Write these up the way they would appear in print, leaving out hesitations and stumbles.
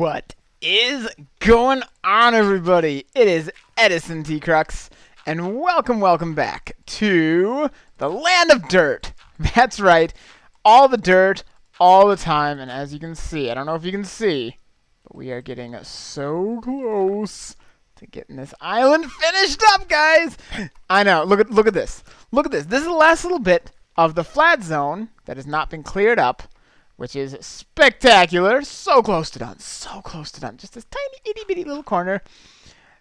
What is going on, everybody? It is Edison Crux, and welcome back to the land of dirt. That's right, all the dirt, all the time, and as you can see, I don't know if you can see, but we are getting so close to getting this island finished up, guys. I know. Look at this. Look at this. This is the last little bit of the flat zone that has not been cleared up, which is spectacular. So close to done. So close to done. Just this tiny itty bitty little corner.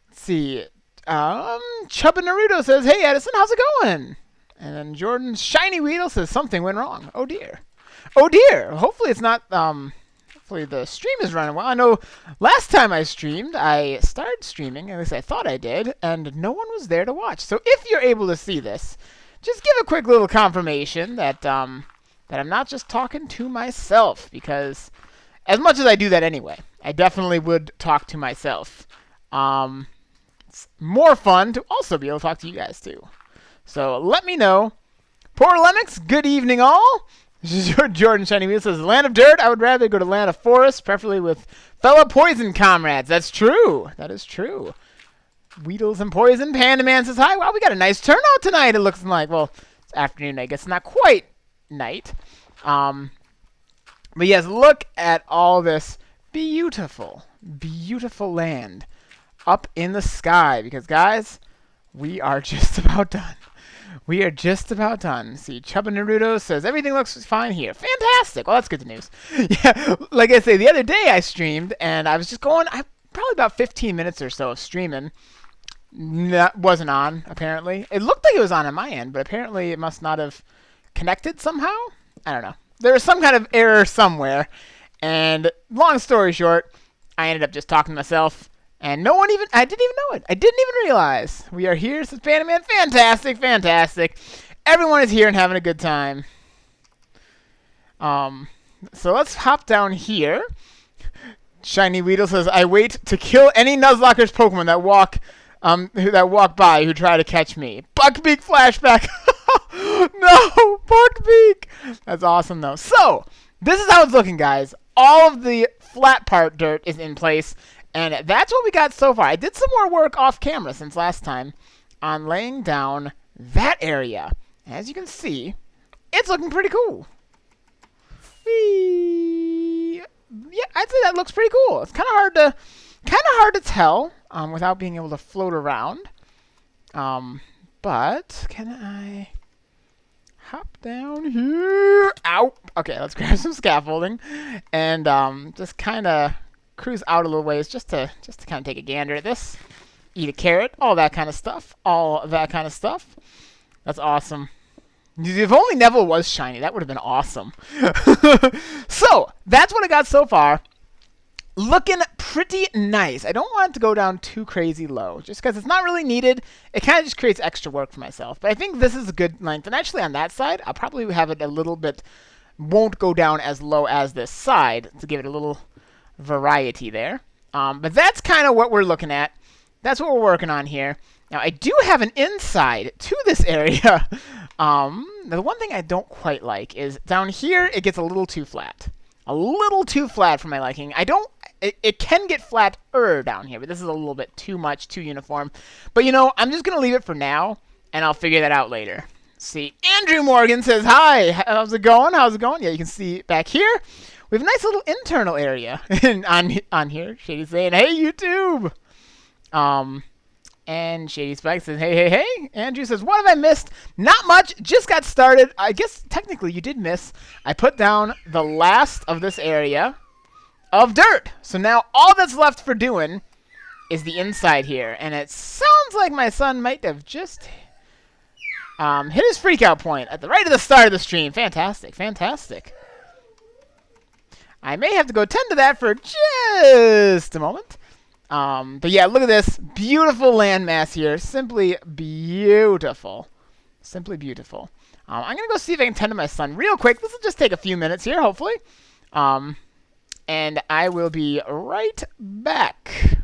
Let's see. Chubba Naruto says, "Hey Edison, how's it going?" And then Jordan's Shiny Weedle says something went wrong. Oh dear. Oh dear. Hopefully it's not. Hopefully the stream is running well. I know last time I streamed, I started streaming, at least I thought I did, and no one was there to watch. So if you're able to see this, just give a quick little confirmation that that I'm not just talking to myself, because as much as I do that anyway, I definitely would talk to myself. It's more fun to also be able to talk to you guys too. So let me know. Poor Lennox, good evening all. This is your Jordan Shiny Wheel says, "Land of dirt, I would rather go to land of forest, preferably with fellow poison comrades." That's true. That is true. Weedles and Poison. Panda Man says, "Hi, wow, we got a nice turnout tonight, it looks like." Well, it's afternoon, I guess. Not quite night. But yes, look at all this beautiful, beautiful land up in the sky. Because, guys, we are just about done. We are just about done. See, Chubba Naruto says, "Everything looks fine here." Fantastic. Well, that's good news. Yeah, like I say, the other day I streamed, and I was just going, probably about 15 minutes or so of streaming. That wasn't on, apparently. It looked like it was on my end, but apparently it must not have connected somehow. I don't know. There was some kind of error somewhere. And long story short, I ended up just talking to myself. And no one even, I didn't even know it. I didn't even realize. We are here, says Panda Man. Fantastic, fantastic. Everyone is here and having a good time. So let's hop down here. Shiny Weedle says, "I wait to kill any Nuzlocker's Pokemon that walk by who try to catch me." Buckbeak flashback. No, Buckbeak. That's awesome though. So this is how it's looking, guys. All of the flat part dirt is in place. And that's what we got so far. I did some more work off camera since last time on laying down that area. As you can see, it's looking pretty cool. Yeah, I'd say that looks pretty cool. It's kind of hard to tell without being able to float around. But can I hop down here? Ow. Okay, let's grab some scaffolding and just kind of cruise out a little ways just to kind of take a gander at this. Eat a carrot, all that kind of stuff. That's awesome. If only Neville was shiny, that would have been awesome. So, that's what I got so far. Looking pretty nice. I don't want it to go down too crazy low, just because it's not really needed. It kind of just creates extra work for myself. But I think this is a good length. And actually on that side, I'll probably have it a little bit, won't go down as low as this side to give it a little variety there. But that's kind of what we're looking at. That's what we're working on here. Now, I do have an inside to this area. The one thing I don't quite like is down here, it gets a little too flat. A little too flat for my liking. It can get flatter down here, but this is a little bit too much, too uniform. But, you know, I'm just going to leave it for now, and I'll figure that out later. See, Andrew Morgan says, "Hi, how's it going? How's it going?" Yeah, you can see back here. We have a nice little internal area on here. Shady's saying, "Hey, YouTube." And Shady Spike says, hey. Andrew says, "What have I missed?" Not much. Just got started. I guess technically you did miss. I put down the last of this area of dirt. So now all that's left for doing is the inside here. And it sounds like my son might have just hit his freak out point at the right of the start of the stream. Fantastic, fantastic. I may have to go tend to that for just a moment. But yeah, look at this beautiful landmass here. Simply beautiful. Simply beautiful. I'm going to go see if I can tend to my son real quick. This will just take a few minutes here, hopefully. And I will be right back.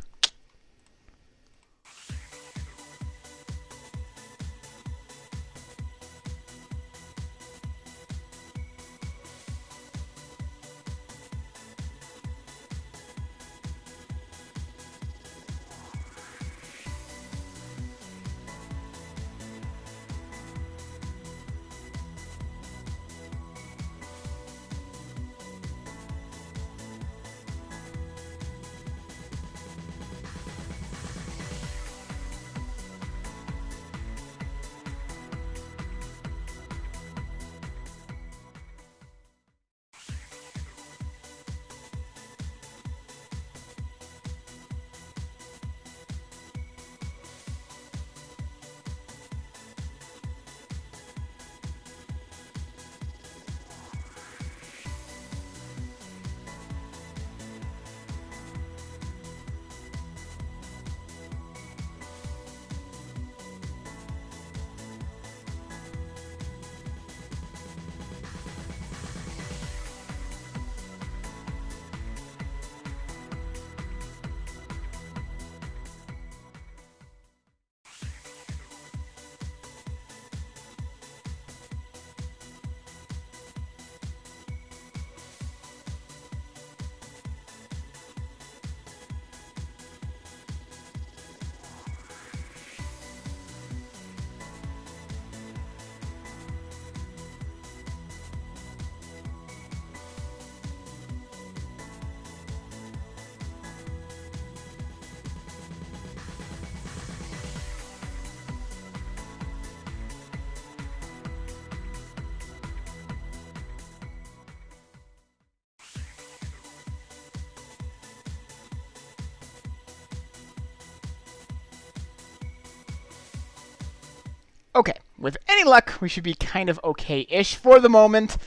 Okay, with any luck, we should be kind of okay-ish for the moment.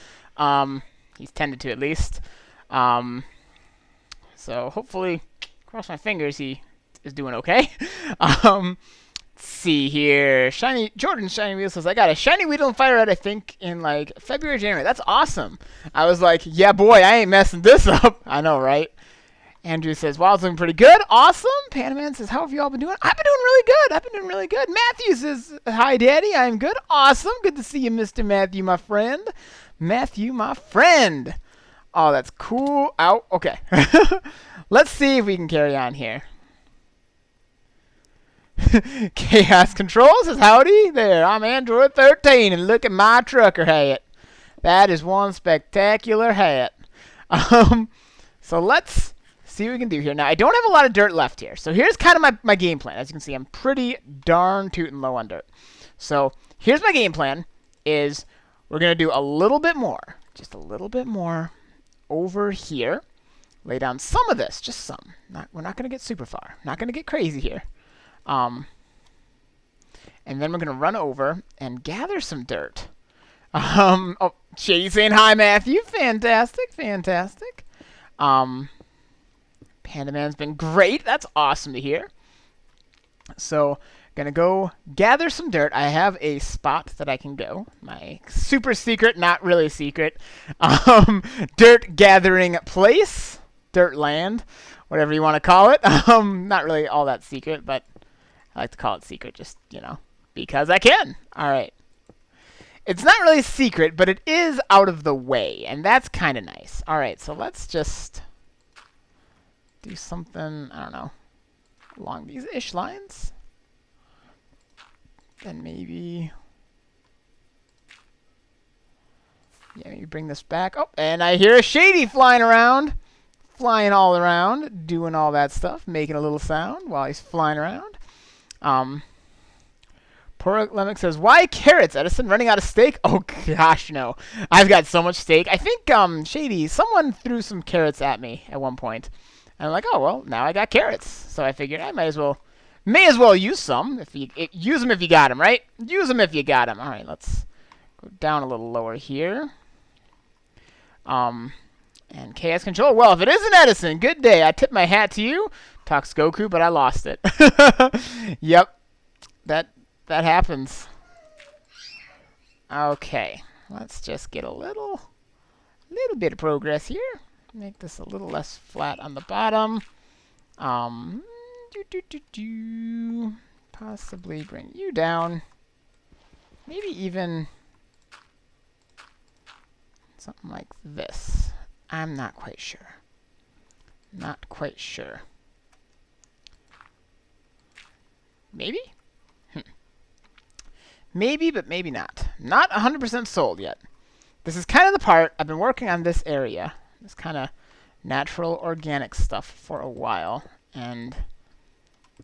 He's tended to at least. So hopefully, cross my fingers, he is doing okay. Let's see here. Jordan's Shiny Wheel says, I got a Shiny Weedle and Fire Red, I think, in like February, January. That's awesome. I was like, yeah, boy, I ain't messing this up. I know, right? Andrew says, wow, it's looking pretty good. Awesome. Panaman says, how have you all been doing? I've been doing really good. Matthew says, hi, Daddy. I'm good. Awesome. Good to see you, Mr. Matthew, my friend. Matthew, my friend. Oh, that's cool. Ow. Okay. Let's see if we can carry on here. Chaos Control says, howdy there. I'm Android 13, and look at my trucker hat. That is one spectacular hat. So let's see what we can do here. Now, I don't have a lot of dirt left here. So here's kind of my game plan. As you can see, I'm pretty darn tootin' low on dirt. So here's my game plan is we're going to do a little bit more. Just a little bit more over here. Lay down some of this. Just some. We're not going to get super far. Not going to get crazy here. And then we're going to run over and gather some dirt. Oh, Shady saying hi, Matthew. Fantastic. Panda Man's been great. That's awesome to hear. So, gonna go gather some dirt. I have a spot that I can go. My super secret, not really secret, dirt gathering place, dirt land, whatever you want to call it. Not really all that secret, but I like to call it secret, just because I can. All right. It's not really secret, but it is out of the way, and that's kind of nice. All right, so let's just do something, I don't know, along these ish lines. Then maybe, yeah, maybe bring this back. Oh, and I hear a Shady flying around, flying all around, doing all that stuff, making a little sound while he's flying around. Poor Lemick says, why carrots, Edison? Running out of steak? Oh, gosh, no. I've got so much steak. I think, Shady, someone threw some carrots at me at one point. And I'm like, oh, well, now I got carrots. So I figured I may as well use some. Use them if you got them, right? Use them if you got them. All right, let's go down a little lower here. And Chaos Control. Well, if it isn't Edison, good day. I tip my hat to you. Talks Goku, but I lost it. Yep. That happens. Okay. Let's just get a little bit of progress here. Make this a little less flat on the bottom. Possibly bring you down. Maybe even something like this. I'm not quite sure. Not quite sure. Maybe? Maybe, but maybe not. Not 100% sold yet. This is kind of the part, I've been working on this area, this kind of natural organic stuff for a while, and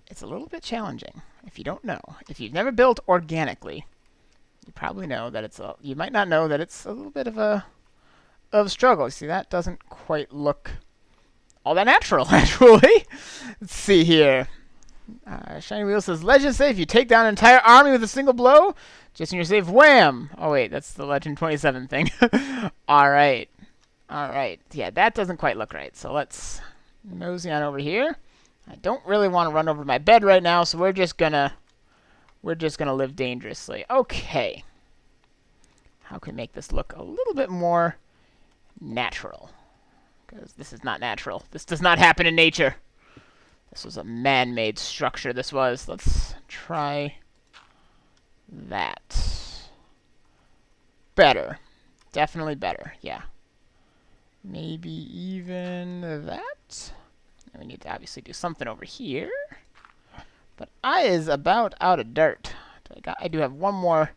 it's a little bit challenging. If you don't know, if you've never built organically, you probably know that you might not know that it's a little bit of a struggle. See, that doesn't quite look all that natural, actually. Let's see here. Shiny Wheel says, Legend say if you take down an entire army with a single blow, just in your save, wham! Oh, wait, that's the Legend 27 thing. All right. Yeah, that doesn't quite look right. So let's mosey on over here. I don't really want to run over my bed right now, so we're just gonna live dangerously. Okay. How can we make this look a little bit more natural? Because this is not natural. This does not happen in nature. This was a man-made structure, this was. Let's try that. Better. Definitely better, yeah. Maybe even that. And we need to obviously do something over here. But I is about out of dirt. I do have one more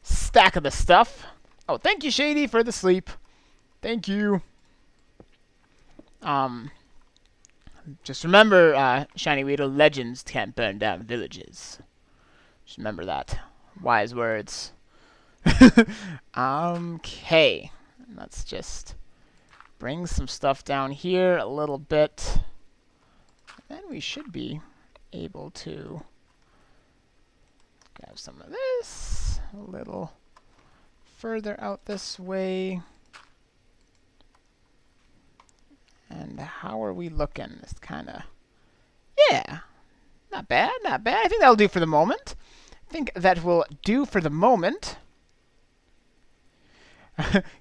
stack of the stuff. Oh, thank you, Shady, for the sleep. Thank you. Just remember, Shiny Weedle, legends can't burn down villages. Just remember that. Wise words. Okay. Let's just bring some stuff down here a little bit. Then we should be able to grab some of this. a little further out this way. And how are we looking? It's kind of, yeah, not bad, not bad. I think that'll do for the moment. I think that will do for the moment.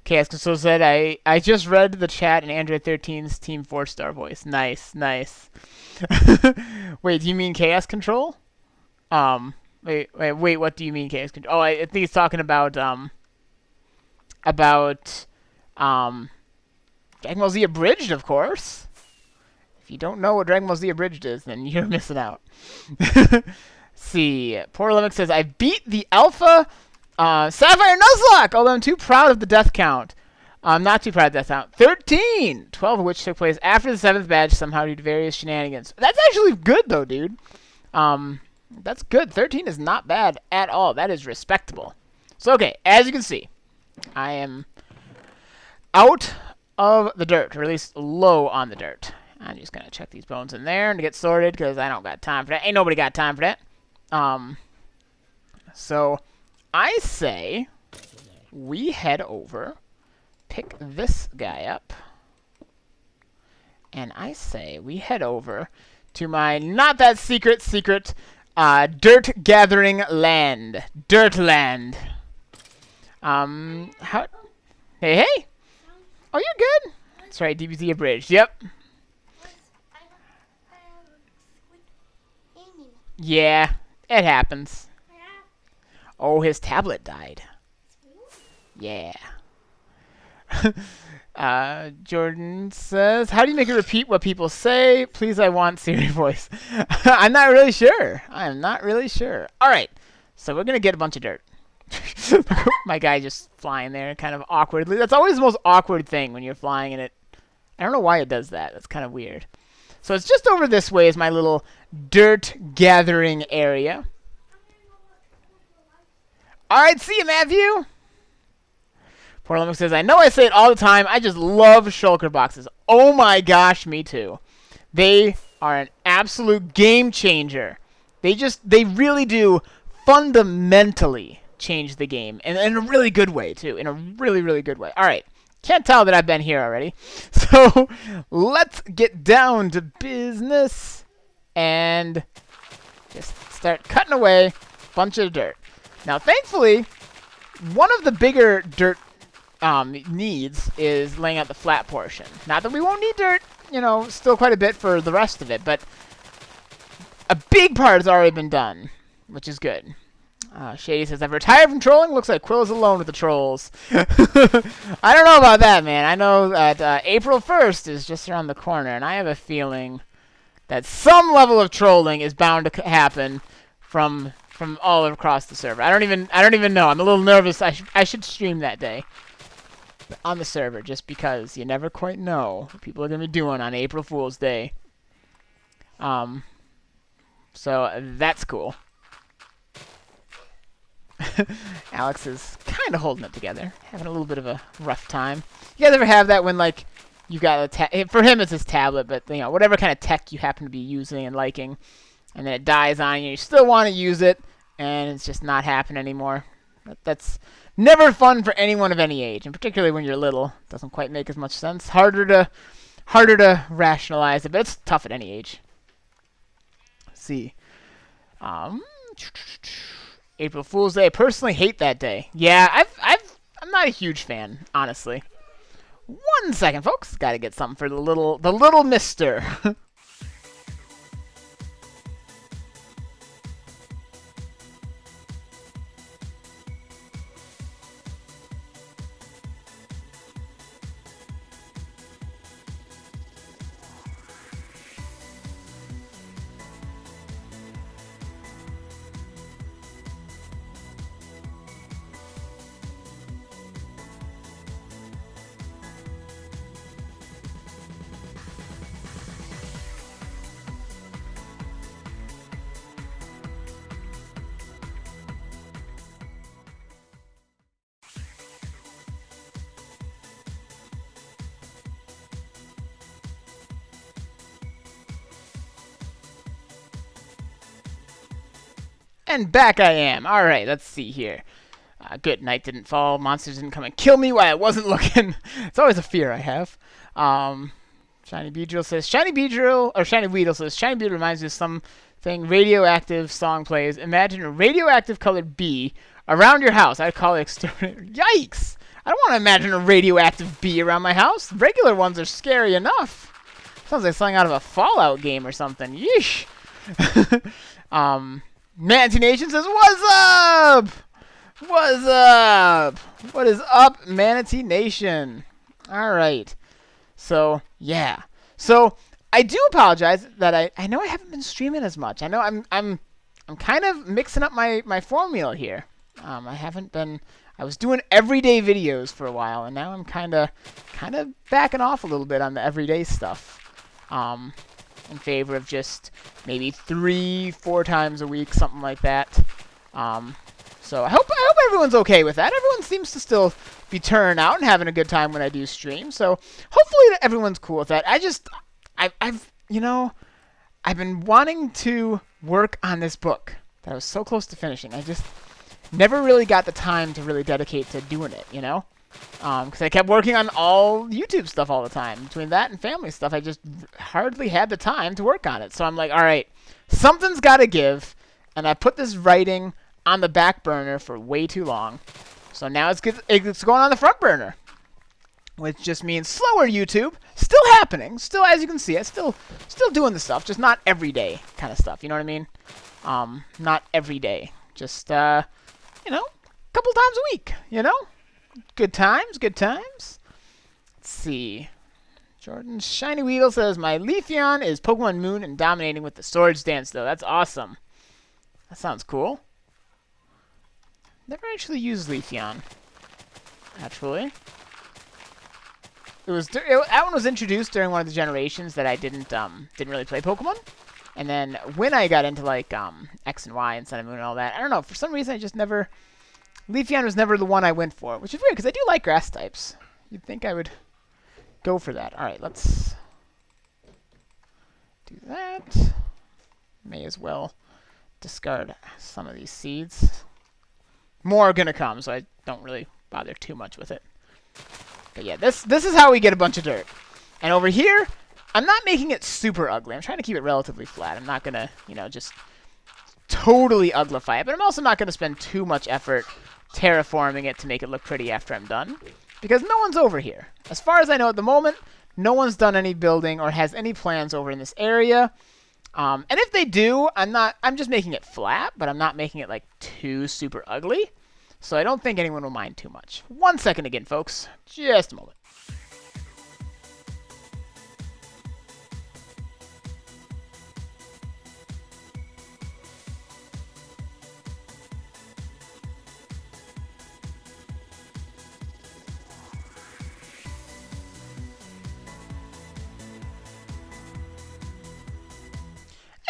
Chaos Console said, I just read the chat in Android 13's Team 4-star voice. Nice, nice. Wait, do you mean Chaos Control? Wait, what do you mean Chaos Control? Oh, I think he's talking about Dragon Ball Z Abridged, of course. If you don't know what Dragon Ball Z Abridged is, then you're missing out. See, Poor Limerick says, I beat the Alpha Sapphire Nuzlocke, although I'm too proud of the death count. I'm not too proud of the death count. 13! 12 of which took place after the 7th badge, somehow due to various shenanigans. That's actually good, though, dude. That's good. 13 is not bad at all. That is respectable. So, okay, as you can see, I am out of the dirt, or at least low on the dirt. I'm just going to check these bones in there to get sorted, because I don't got time for that. Ain't nobody got time for that. So I say we head over, pick this guy up, and I say we head over to my not that secret dirt gathering land. Dirtland. How? Hey. Oh, you're good. That's right, DBZ Abridged. Yep. Yeah, it happens. Oh, his tablet died. Yeah. Jordan says, how do you make it repeat what people say? Please, I want Siri voice. I'm not really sure. I'm not really sure. All right, so we're going to get a bunch of dirt. My guy just flying there kind of awkwardly. That's always the most awkward thing when you're flying in it. I don't know why it does that. That's kind of weird. So it's just over this way is my little dirt gathering area. All right, see you, Matthew. Poor Limerick says, I know I say it all the time. I just love shulker boxes. Oh my gosh, me too. They are an absolute game changer. They really do fundamentally change the game. And in a really good way, too. In a really, really good way. All right. Can't tell that I've been here already. So let's get down to business and just start cutting away a bunch of dirt. Now, thankfully, one of the bigger dirt needs is laying out the flat portion. Not that we won't need dirt, you know, still quite a bit for the rest of it, but a big part has already been done, which is good. Shady says, I've retired from trolling. Looks like Quill is alone with the trolls. I don't know about that, man. I know that April 1st is just around the corner, and I have a feeling that some level of trolling is bound to happen from all across the server. I don't even know. I'm a little nervous. I should stream that day on the server, just because you never quite know what people are going to be doing on April Fool's Day. So that's cool. Alex is kind of holding it together, having a little bit of a rough time. You guys ever have that when, like, you got for him it's his tablet, but you know, whatever kind of tech you happen to be using and liking, and then it dies on you, you still want to use it, and it's just not happening anymore. That's never fun for anyone of any age, and particularly when you're little. It doesn't quite make as much sense. Harder to rationalize it, but it's tough at any age. Let's see. April Fool's Day. I personally hate that day. Yeah, I'm not a huge fan, honestly. 1 second, folks. Got to get something for the little mister. And back I am. All right, let's see here. Good, night didn't fall. Monsters didn't come and kill me while I wasn't looking. It's always a fear I have. Shiny Beedrill says, Shiny Weedle says, Shiny Beedrill reminds me of something radioactive song plays. Imagine a radioactive colored bee around your house. I'd call it exterminator. Yikes! I don't want to imagine a radioactive bee around my house. Regular ones are scary enough. Sounds like something out of a Fallout game or something. Yeesh. Manatee Nation says, what's up? What's up? What is up, Manatee Nation? All right. So, yeah. So, I do apologize that I know I haven't been streaming as much. I know I'm kind of mixing up my formula here. I haven't been. I was doing everyday videos for a while, and now I'm kind of backing off a little bit on the everyday stuff. In favor of just maybe 3-4 times a week, something like that. So I hope everyone's okay with that. Everyone seems to still be turning out and having a good time when I do stream. So hopefully everyone's cool with that. I've been wanting to work on this book that I was so close to finishing. I just never really got the time to really dedicate to doing it, you know? Because I kept working on all YouTube stuff all the time. Between that and family stuff, I just hardly had the time to work on it. So I'm like, all right, something's got to give. And I put this writing on the back burner for way too long. So now it's going on the front burner. Which just means slower YouTube. Still happening. Still, as you can see, I'm still doing the stuff. Just not everyday kind of stuff. You know what I mean? Not every day. Just, couple times a week, you know? Good times, good times. Let's see. Jordan's Shiny Weedle says, my Leafeon is Pokemon Moon and dominating with the Swords Dance, though. That's awesome. That sounds cool. Never actually used Leafeon. Actually. That one was introduced during one of the generations that I didn't really play Pokemon. And then when I got into, like, X and Y and Sun and Moon and all that, I don't know, for some reason I just never... Leafeon was never the one I went for, which is weird, because I do like grass types. You'd think I would go for that. All right, let's do that. May as well discard some of these seeds. More are going to come, so I don't really bother too much with it. But yeah, this is how we get a bunch of dirt. And over here, I'm not making it super ugly. I'm trying to keep it relatively flat. I'm not going to, just totally uglify it, but I'm also not going to spend too much effort terraforming it to make it look pretty after I'm done, because no one's over here. As far as I know at the moment, no one's done any building or has any plans over in this area. And if they do, I'm just making it flat, but I'm not making it like too super ugly. So I don't think anyone will mind too much. 1 second again, folks. Just a moment.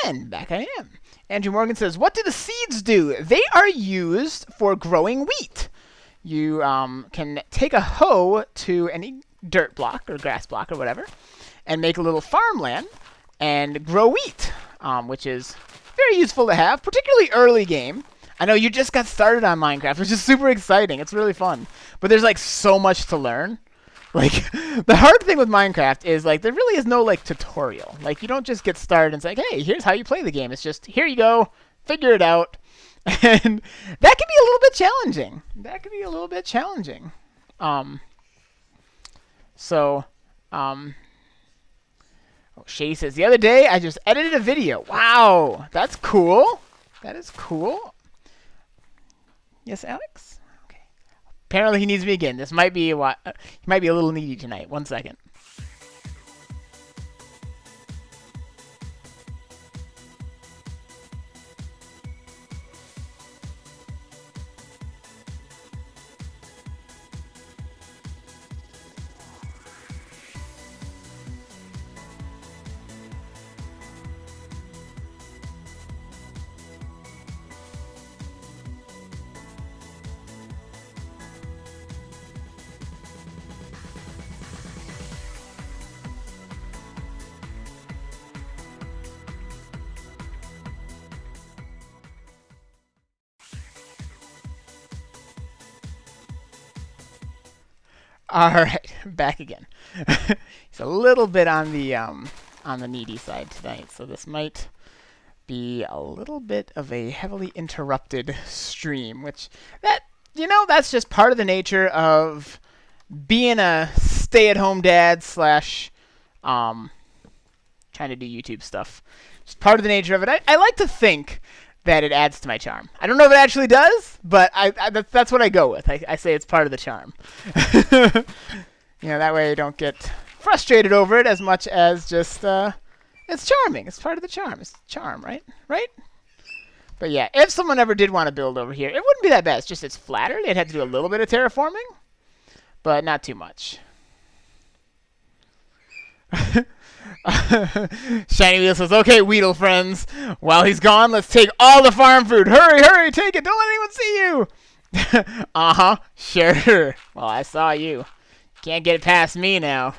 And back I am. Andrew Morgan says, what do the seeds do? They are used for growing wheat. You can take a hoe to any dirt block or grass block or whatever and make a little farmland and grow wheat, which is very useful to have, particularly early game. I know you just got started on Minecraft, which is super exciting. It's really fun. But there's like so much to learn. Like, the hard thing with Minecraft is, like, there really is no, like, tutorial. Like, you don't just get started and say, hey, here's how you play the game. It's just, here you go, figure it out. And that can be a little bit challenging. Shay says, the other day, I just edited a video. Wow, that's cool. That is cool. Yes, Alex? Apparently he needs me again. This might be he might be a little needy tonight. 1 second. All right, back again. He's a little bit on the needy side tonight, so this might be a little bit of a heavily interrupted stream, which that's just part of the nature of being a stay-at-home dad slash trying to do YouTube stuff. It's part of the nature of it. I like to think that it adds to my charm. I don't know if it actually does, but that's what I go with. I say it's part of the charm. That way I don't get frustrated over it as much as just it's charming. It's part of the charm. It's charm, right? Right? But yeah, if someone ever did want to build over here, it wouldn't be that bad. It's just it's flatter. They'd have to do a little bit of terraforming, but not too much. Shiny Wheel says, okay, Weedle friends, while he's gone, let's take all the farm food. Hurry, hurry, take it. Don't let anyone see you. Uh-huh, sure. Well, I saw you. Can't get it past me now.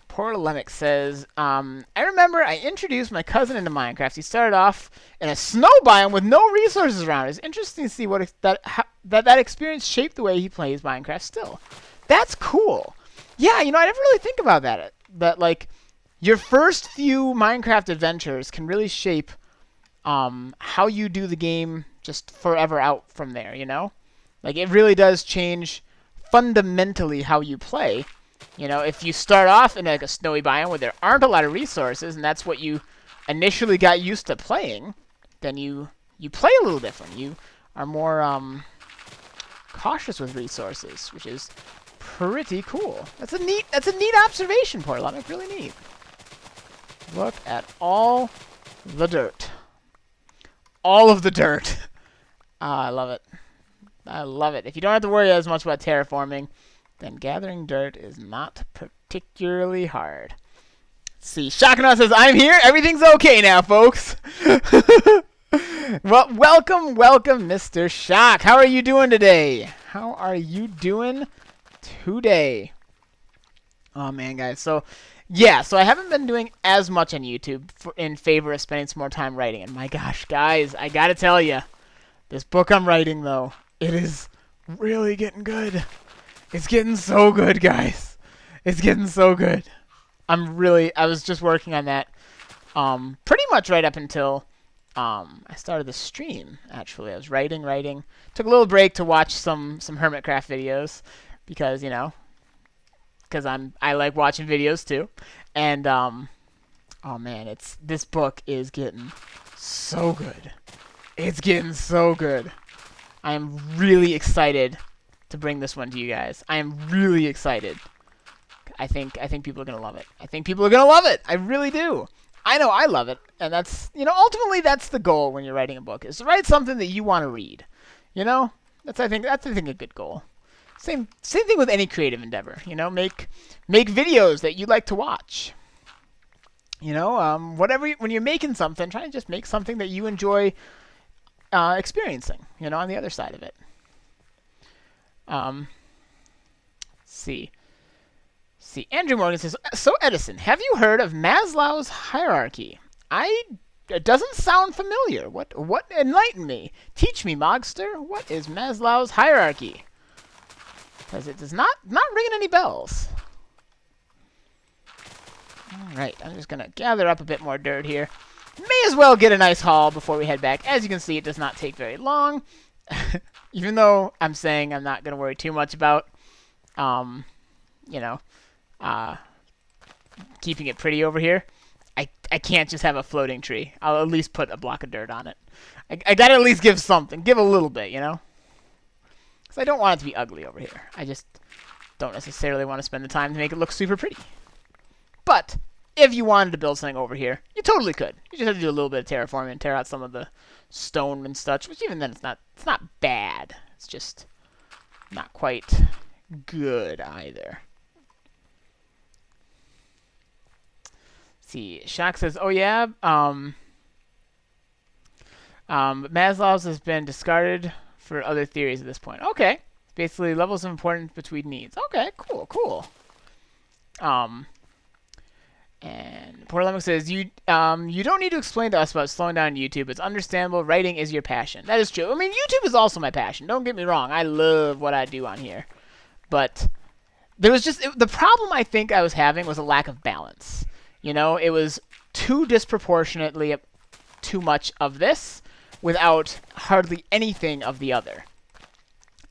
Portalemic says, I remember I introduced my cousin into Minecraft. He started off in a snow biome with no resources around. It's interesting to see what that experience shaped the way he plays Minecraft still. That's cool. Yeah, I never really think about that. That, like, your first few Minecraft adventures can really shape how you do the game just forever out from there, Like, it really does change fundamentally how you play. If you start off in, like, a snowy biome where there aren't a lot of resources, and that's what you initially got used to playing, then you play a little different. You are more cautious with resources, which is pretty cool. That's a neat observation, Portalemic. Really neat. Look at all the dirt. All of the dirt. I love it. I love it. If you don't have to worry as much about terraforming, then gathering dirt is not particularly hard. Let's see, Shakana says, I'm here. Everything's okay now, folks. Well, welcome, Mr. Shock. How are you doing today? Oh, man, guys. So I haven't been doing as much on YouTube in favor of spending some more time writing. And my gosh, guys, I gotta tell you, this book I'm writing, though, it is really getting good. It's getting so good, guys. It's getting so good. I was just working on that pretty much right up until I started the stream, actually. I was writing. Took a little break to watch some Hermitcraft videos because, I like watching videos too. And oh man, this book is getting so good. It's getting so good. I am really excited to bring this one to you guys. I am really excited. I think people are gonna love it. I really do. I know I love it, and that's ultimately that's the goal when you're writing a book, is to write something that you want to read. That's I think a good goal. Same thing with any creative endeavor. Make videos that you like to watch. Whatever when you're making something, try to just make something that you enjoy experiencing. On the other side of it. See, Andrew Morgan says, so Edison, have you heard of Maslow's hierarchy? It doesn't sound familiar. What enlighten me? Teach me, Mogster. What is Maslow's hierarchy? Because it does not ringing any bells. Alright, I'm just gonna gather up a bit more dirt here. May as well get a nice haul before we head back. As you can see, it does not take very long. Even though I'm saying I'm not gonna worry too much about keeping it pretty over here. I can't just have a floating tree. I'll at least put a block of dirt on it. I gotta at least give something. Give a little bit, Because I don't want it to be ugly over here. I just don't necessarily want to spend the time to make it look super pretty. But if you wanted to build something over here, you totally could. You just have to do a little bit of terraforming and tear out some of the stone and such, which even then it's not bad. It's just not quite good either. See, Shock says, oh yeah, Maslow's has been discarded for other theories at this point. Okay. Basically, levels of importance between needs. Okay, cool. And Portalemic says, you don't need to explain to us about slowing down YouTube. It's understandable. Writing is your passion. That is true. I mean, YouTube is also my passion. Don't get me wrong. I love what I do on here. But there was just the problem I think I was having was a lack of balance. You know, it was too disproportionately too much of this without hardly anything of the other.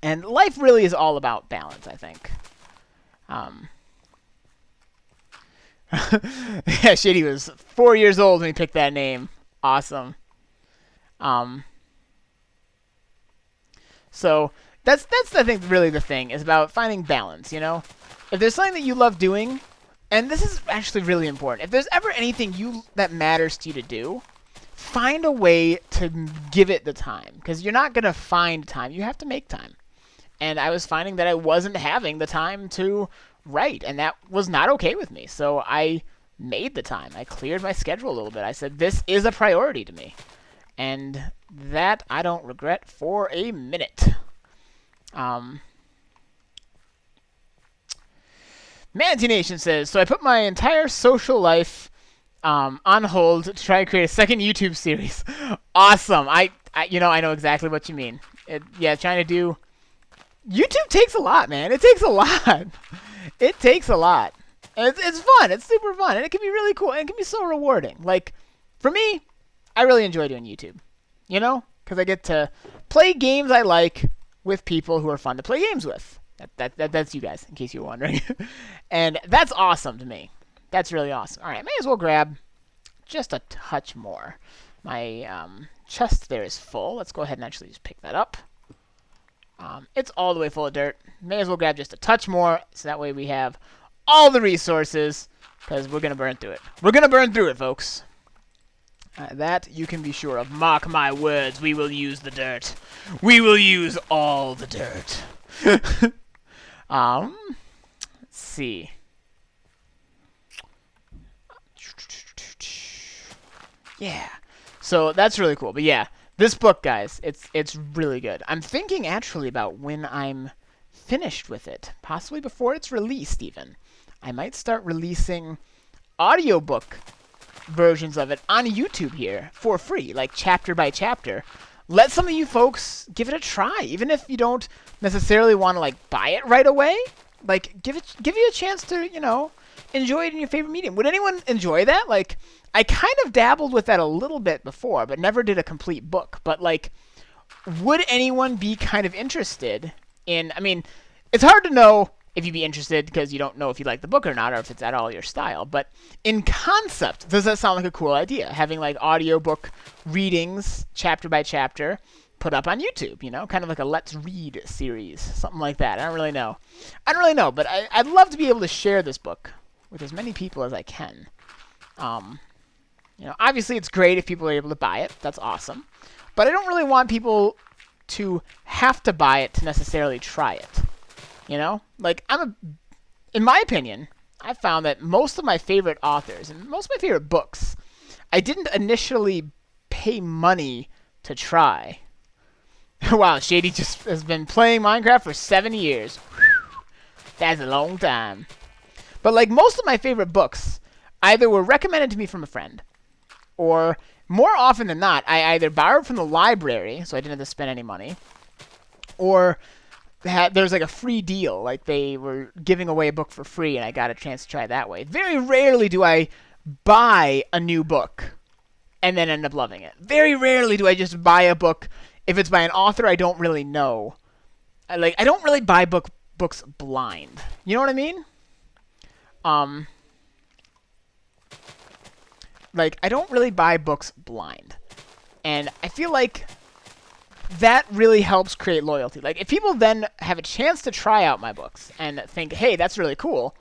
And life really is all about balance, I think. Yeah, Shady was 4 years old when he picked that name. Awesome. So that's I think really the thing is about finding balance. You know, if there's something that you love doing, and this is actually really important. If there's ever anything that matters to you to do, find a way to give it the time, because you're not gonna find time. You have to make time. And I was finding that I wasn't having the time to write, and that was not okay with me. So I made the time. I cleared my schedule a little bit. I said, this is a priority to me. And that I don't regret for a minute. Manatee Nation says, so I put my entire social life on hold to try to create a second YouTube series. Awesome. I know exactly what you mean. Yeah, trying to do... YouTube takes a lot, man. It takes a lot. It takes a lot. And it's fun. It's super fun. And it can be really cool. And it can be so rewarding. Like, for me, I really enjoy doing YouTube. You know? Because I get to play games I like with people who are fun to play games with. That's you guys, in case you were wondering. And that's awesome to me. That's really awesome. All right, may as well grab just a touch more. My chest there is full. Let's go ahead and actually just pick that up. It's all the way full of dirt. May as well grab just a touch more, so that way we have all the resources, because we're going to burn through it. We're going to burn through it, folks. That you can be sure of. Mark my words, we will use the dirt. We will use all the dirt. Let's see. Yeah. So that's really cool. But yeah, this book, guys, it's really good. I'm thinking actually about when I'm finished with it, possibly before it's released even. I might start releasing audiobook versions of it on YouTube here for free, like chapter by chapter. Let some of you folks give it a try, even if you don't necessarily want to like buy it right away. Like give you a chance to, you know, enjoy it in your favorite medium. Would anyone enjoy that? Like, I kind of dabbled with that a little bit before, but never did a complete book. But like, would anyone be kind of interested in, I mean, it's hard to know if you'd be interested because you don't know if you like the book or not, or if it's at all your style. But in concept, does that sound like a cool idea? Having like audiobook readings, chapter by chapter, put up on YouTube, you know? Kind of like a Let's Read series, something like that. I don't really know, but I'd love to be able to share this book with as many people as I can. You know, obviously it's great if people are able to buy it. That's awesome. But I don't really want people to have to buy it to necessarily try it. You know? Like, in my opinion, I found that most of my favorite authors and most of my favorite books, I didn't initially pay money to try. Wow, Shady just has been playing Minecraft for 7 years. Whew, that's a long time. But like most of my favorite books, either were recommended to me from a friend, or more often than not, I either borrowed from the library, so I didn't have to spend any money, or there's like a free deal, like they were giving away a book for free, and I got a chance to try it that way. Very rarely do I buy a new book and then end up loving it. Very rarely do I just buy a book if it's by an author I don't really know. I don't really buy books blind. You know what I mean? Like, I don't really buy books blind. And I feel like that really helps create loyalty. Like, if people then have a chance to try out my books and think, hey, that's really cool,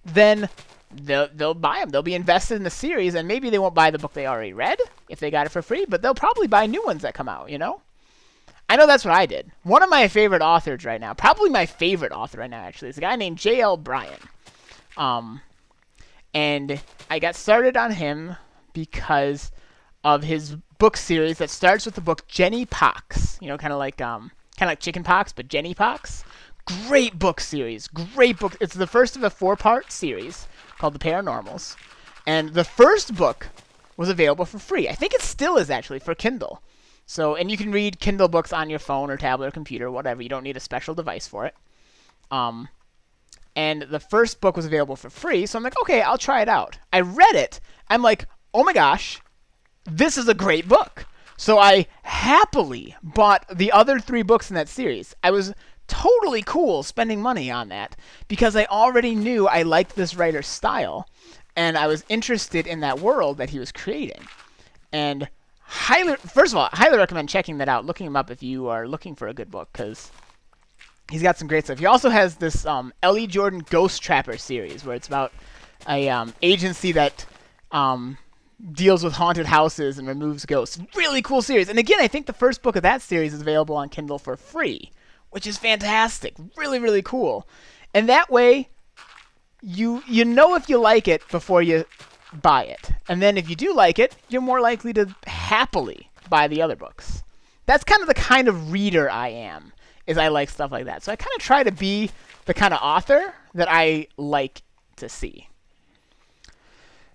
then they'll buy them. They'll be invested in the series, and maybe they won't buy the book they already read if they got it for free, but they'll probably buy new ones that come out, you know? I know that's what I did. One of my favorite authors right now, probably my favorite author right now, actually, is a guy named J.L. Bryan. And I got started on him because of his book series that starts with the book Jenny Pox. You know, kind of like chicken pox, but Jenny Pox. Great book series. Great book. It's the first of a 4-part series called The Paranormals. And the first book was available for free. I think it still is, actually, for Kindle. So, and you can read Kindle books on your phone or tablet or computer, whatever. You don't need a special device for it. and the first book was available for free. So I'm like, okay, I'll try it out. I read it. I'm like, oh my gosh, this is a great book. So I happily bought the other 3 books in that series. I was totally cool spending money on that because I already knew I liked this writer's style, and I was interested in that world that he was creating. And first of all, I highly recommend checking that out, looking him up if you are looking for a good book, because he's got some great stuff. He also has this L.E. Jordan Ghost Trapper series, where it's about a agency that deals with haunted houses and removes ghosts. Really cool series. And again, I think the first book of that series is available on Kindle for free, which is fantastic. Really, really cool. And that way, you know if you like it before you buy it. And then if you do like it, you're more likely to happily buy the other books. That's the kind of reader I am, is I like stuff like that. So I kind of try to be the kind of author that I like to see.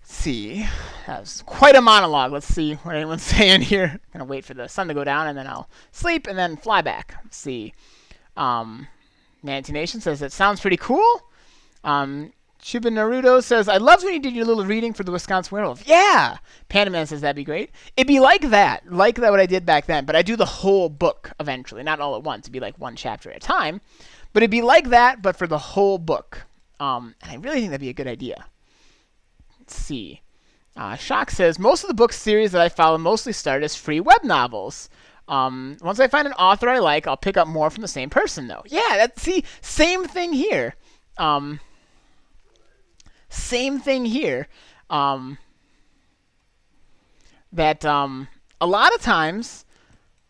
See, that was quite a monologue. Let's see what anyone's saying here. I'm gonna wait for the sun to go down, and then I'll sleep, and then fly back. Let's see. Manatee Nation says that sounds pretty cool. Chuba Naruto says, I loved when you did your little reading for the Wisconsin Werewolf. Yeah! Panda Man says that'd be great. It'd be like that what I did back then, but I do the whole book eventually, not all at once. It'd be like one chapter at a time, but it'd be like that, but for the whole book. And I really think that'd be a good idea. Let's see. Shock says, most of the book series that I follow mostly start as free web novels. Once I find an author I like, I'll pick up more from the same person, though. Yeah, same thing here. Same thing here. That a lot of times,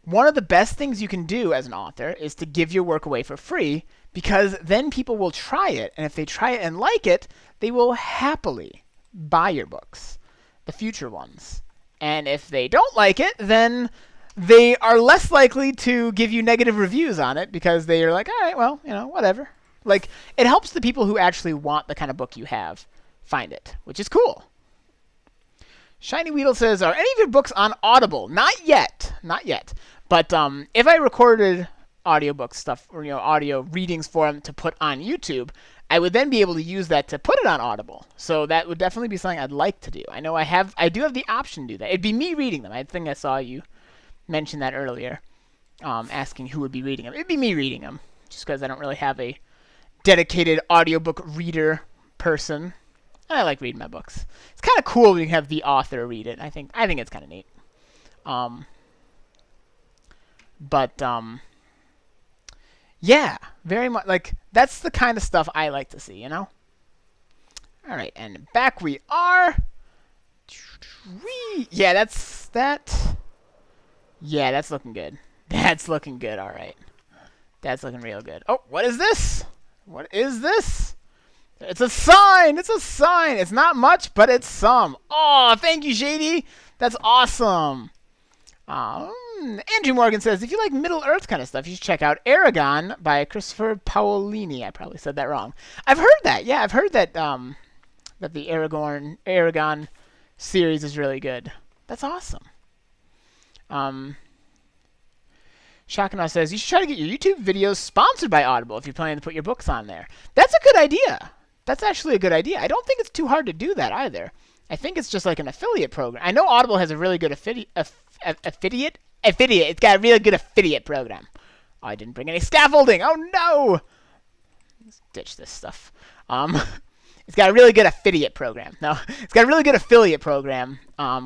one of the best things you can do as an author is to give your work away for free, because then people will try it, and if they try it and like it, they will happily buy your books, the future ones. And if they don't like it, then they are less likely to give you negative reviews on it, because they are like, all right, well, whatever. Like, it helps the people who actually want the kind of book you have find it, which is cool. Shiny Weedle says, are any of your books on Audible? Not yet. But if I recorded audiobook stuff, or audio readings for them to put on YouTube, I would then be able to use that to put it on Audible. So that would definitely be something I'd like to do. I know I do have the option to do that. It'd be me reading them. I think I saw you mention that earlier, asking who would be reading them. It'd be me reading them, just because I don't really have a dedicated audiobook reader person. And I like reading my books. It's kind of cool when you have the author read it. I think it's kind of neat. Yeah, very much. Like, that's the kind of stuff I like to see, All right, and back we are. Yeah, that's that. Yeah, that's looking good. That's looking good, all right. That's looking real good. Oh, what is this? What is this? It's a sign. It's a sign. It's not much, but it's some. Oh, thank you, Shady. That's awesome. Andrew Morgan says, if you like Middle-earth kind of stuff, you should check out Aragon by Christopher Paolini. I probably said that wrong. I've heard that. Yeah, I've heard that that the Aragon series is really good. That's awesome. Shakana says, you should try to get your YouTube videos sponsored by Audible if you're planning to put your books on there. That's a good idea. That's actually a good idea. I don't think it's too hard to do that either. I think it's just like an affiliate program. I know Audible has a really good affiliate. It's got a really good affiliate program. Oh, I didn't bring any scaffolding. Oh no! Let's ditch this stuff. It's got a really good affiliate program. No, it's got a really good affiliate program,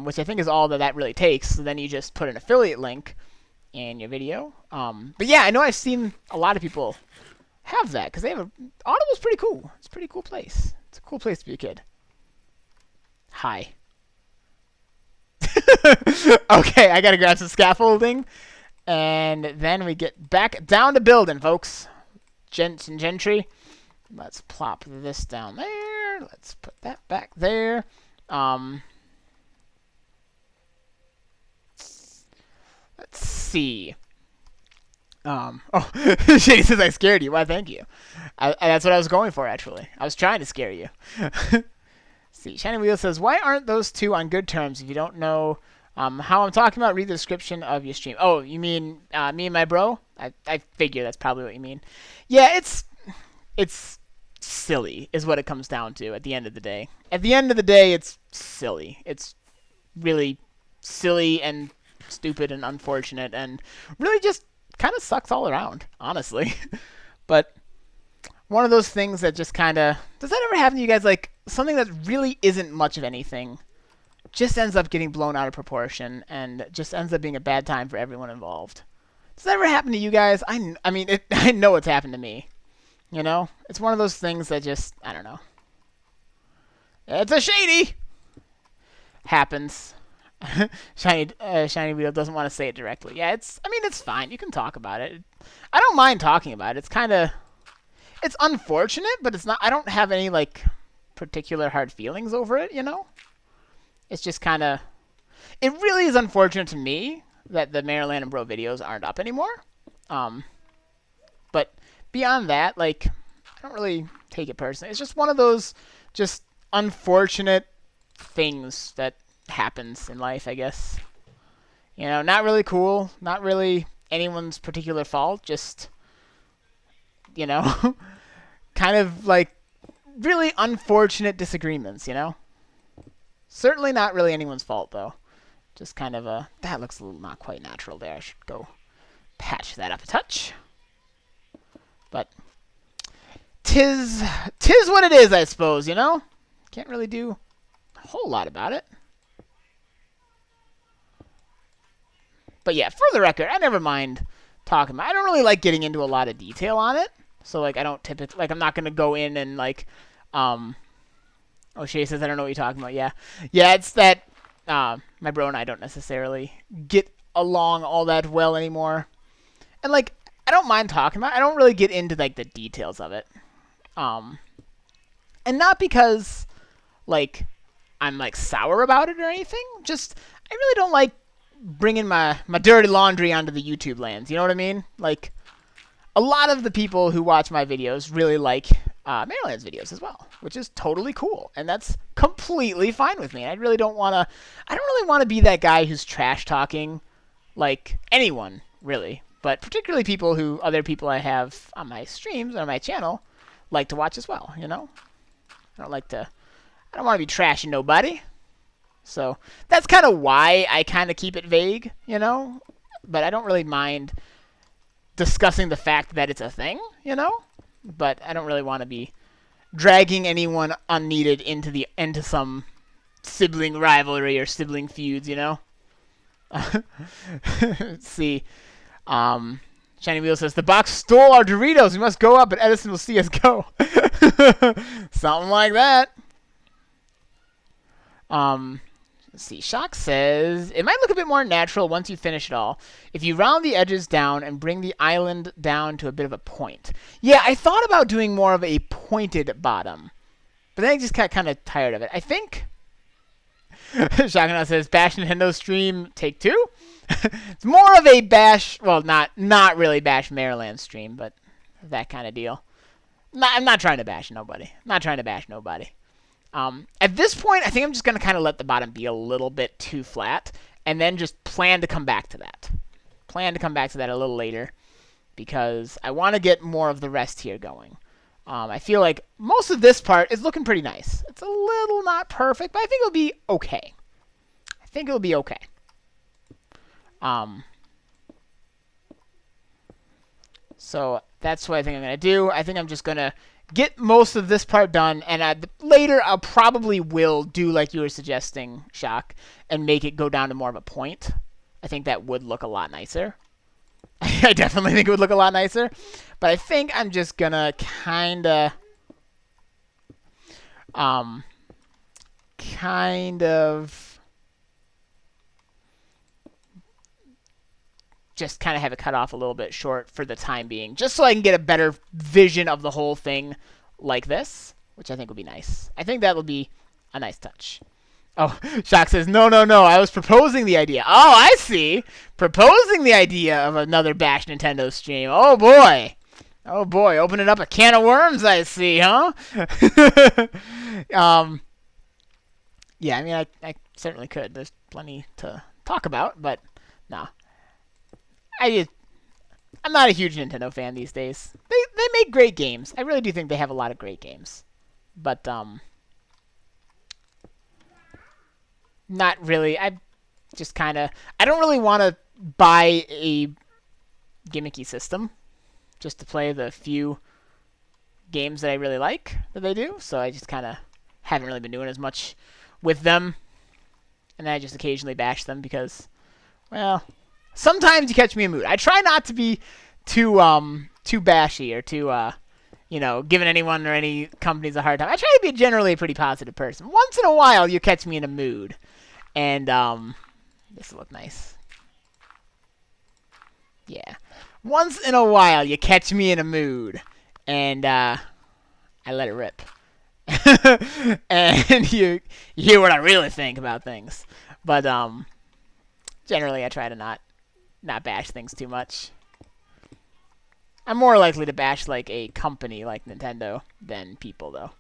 which I think is all that really takes. So then you just put an affiliate link in your video. But yeah, I know I've seen a lot of people have that because they have Audible's pretty cool. It's a pretty cool place. It's a cool place to be a kid. Hi. Okay, I gotta grab some scaffolding, and then we get back down to building, folks. Gents and gentry. Let's plop this down there. Let's put that back there. Let's see. Oh, Shady says I scared you. Why, thank you. That's what I was going for, actually. I was trying to scare you. See, Shiny Wheel says, why aren't those two on good terms? If you don't know how I'm talking about, read the description of your stream. Oh, you mean me and my bro? I figure that's probably what you mean. Yeah, it's silly is what it comes down to at the end of the day. At the end of the day, it's silly. It's really silly and stupid and unfortunate and really just kind of sucks all around, honestly. But one of those things that just kind of... Does that ever happen to you guys? Like, something that really isn't much of anything just ends up getting blown out of proportion and just ends up being a bad time for everyone involved. Does that ever happen to you guys? I mean, I know it's happened to me. You know? It's one of those things that just... I don't know. It's a shady! Happens. Shiny Wheel doesn't want to say it directly. Yeah, it's fine. You can talk about it. I don't mind talking about it. It's kind of... It's unfortunate, but it's not... I don't have any, like, particular hard feelings over it, you know? It's just kind of... It really is unfortunate to me that the Marriland and Bro videos aren't up anymore. But beyond that, like, I don't really take it personally. It's just one of those just unfortunate things that happens in life, I guess. You know, not really cool. Not really anyone's particular fault. Just, you know, kind of like really unfortunate disagreements, you know? Certainly not really anyone's fault, though. Just kind of a... That looks a little not quite natural there. I should go patch that up a touch. But tis what it is, I suppose, you know? Can't really do a whole lot about it. But yeah, for the record, I never mind talking about it. I don't really like getting into a lot of detail on it. So, like, I don't typically... Like, I'm not going to go in and, like... Oh, Shay says, I don't know what you're talking about. Yeah. Yeah, it's that my bro and I don't necessarily get along all that well anymore. And, like, I don't mind talking about it. I don't really get into, like, the details of it. And not because, like, I'm, like, sour about it or anything. Just, I really don't like bringing my dirty laundry onto the YouTube lands. You know what I mean? Like, a lot of the people who watch my videos really like Marriland's videos as well, which is totally cool, and that's completely fine with me. I don't really want to be that guy who's trash talking, like, anyone, really, but particularly other people I have on my streams or on my channel like to watch as well, you know? I don't want to be trashing nobody. So that's kind of why I kind of keep it vague, you know? But I don't really mind discussing the fact that it's a thing, you know? But I don't really want to be dragging anyone unneeded into some sibling rivalry or sibling feuds, you know? Let's see. Shiny Wheel says, the box stole our Doritos. We must go up, but Edison will see us go. Something like that. Let's see. Shock says, it might look a bit more natural once you finish it all if you round the edges down and bring the island down to a bit of a point. Yeah, I thought about doing more of a pointed bottom, but then I just got kind of tired of it. I think... Shock says, Bash Nintendo stream, take 2. It's more of a Bash... Well, not really Bash Marriland stream, but that kind of deal. I'm not trying to bash nobody. At this point, I think I'm just going to kind of let the bottom be a little bit too flat, and then just plan to come back to that. Plan to come back to that a little later, because I want to get more of the rest here going. I feel like most of this part is looking pretty nice. It's a little not perfect, but I think it'll be okay. So that's what I think I'm going to do. I think I'm just going to get most of this part done, and later I'll probably will do like you were suggesting, Shock, and make it go down to more of a point. I think that would look a lot nicer. I definitely think it would look a lot nicer. But I think I'm just going to kind of just kind of have it cut off a little bit short for the time being, just so I can get a better vision of the whole thing like this, which I think would be nice. I think that will be a nice touch. Oh, Shock says, no, I was proposing the idea. Oh, I see. Proposing the idea of another Bash Nintendo stream. Oh, boy. Opening up a can of worms, I see, huh? Yeah, I mean, I certainly could. There's plenty to talk about, but no. I I'm not a huge Nintendo fan these days. They make great games. I really do think they have a lot of great games. But not really. I just kind of I don't really want to buy a gimmicky system just to play the few games that I really like that they do. So I just kind of haven't really been doing as much with them. And then I just occasionally bash them because, well, sometimes you catch me in a mood. I try not to be too bashy or too giving anyone or any companies a hard time. I try to be generally a pretty positive person. Once in a while, you catch me in a mood, and this will look nice. Yeah, once in a while, you catch me in a mood, and I let it rip. And you hear what I really think about things. But generally, I try to not bash things too much. I'm more likely to bash like a company like Nintendo than people, though.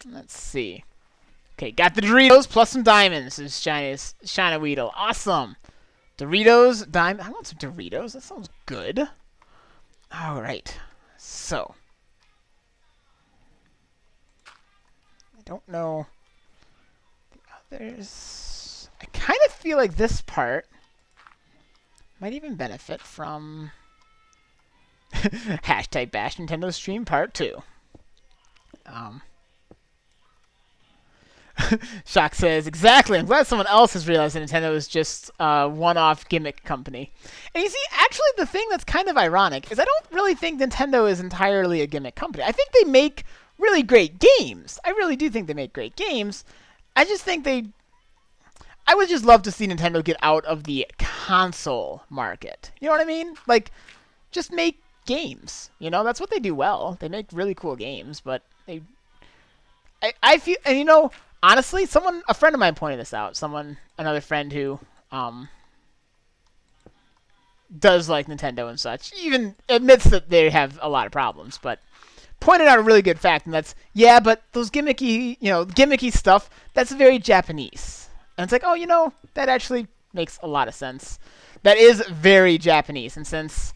Let's see. Okay, got the Doritos plus some diamonds. This is Shina Weedle. Awesome. Doritos, diamond. I want some Doritos. That sounds good. All right. So. I don't know the others. I kind of feel like this part might even benefit from hashtag bash Nintendo stream part 2. Shock says, exactly. I'm glad someone else has realized that Nintendo is just a one-off gimmick company. And you see, actually, the thing that's kind of ironic is I don't really think Nintendo is entirely a gimmick company. I think they make really great games. I really do think they make great games. I just think I would just love to see Nintendo get out of the console market. You know what I mean? Like, just make games. You know, that's what they do well. They make really cool games, but I feel, and honestly, a friend of mine pointed this out. Another friend who does like Nintendo and such, even admits that they have a lot of problems, but pointed out a really good fact, and that's, yeah, but those gimmicky stuff, that's very Japanese. And it's like, oh, that actually makes a lot of sense. That is very Japanese, and since,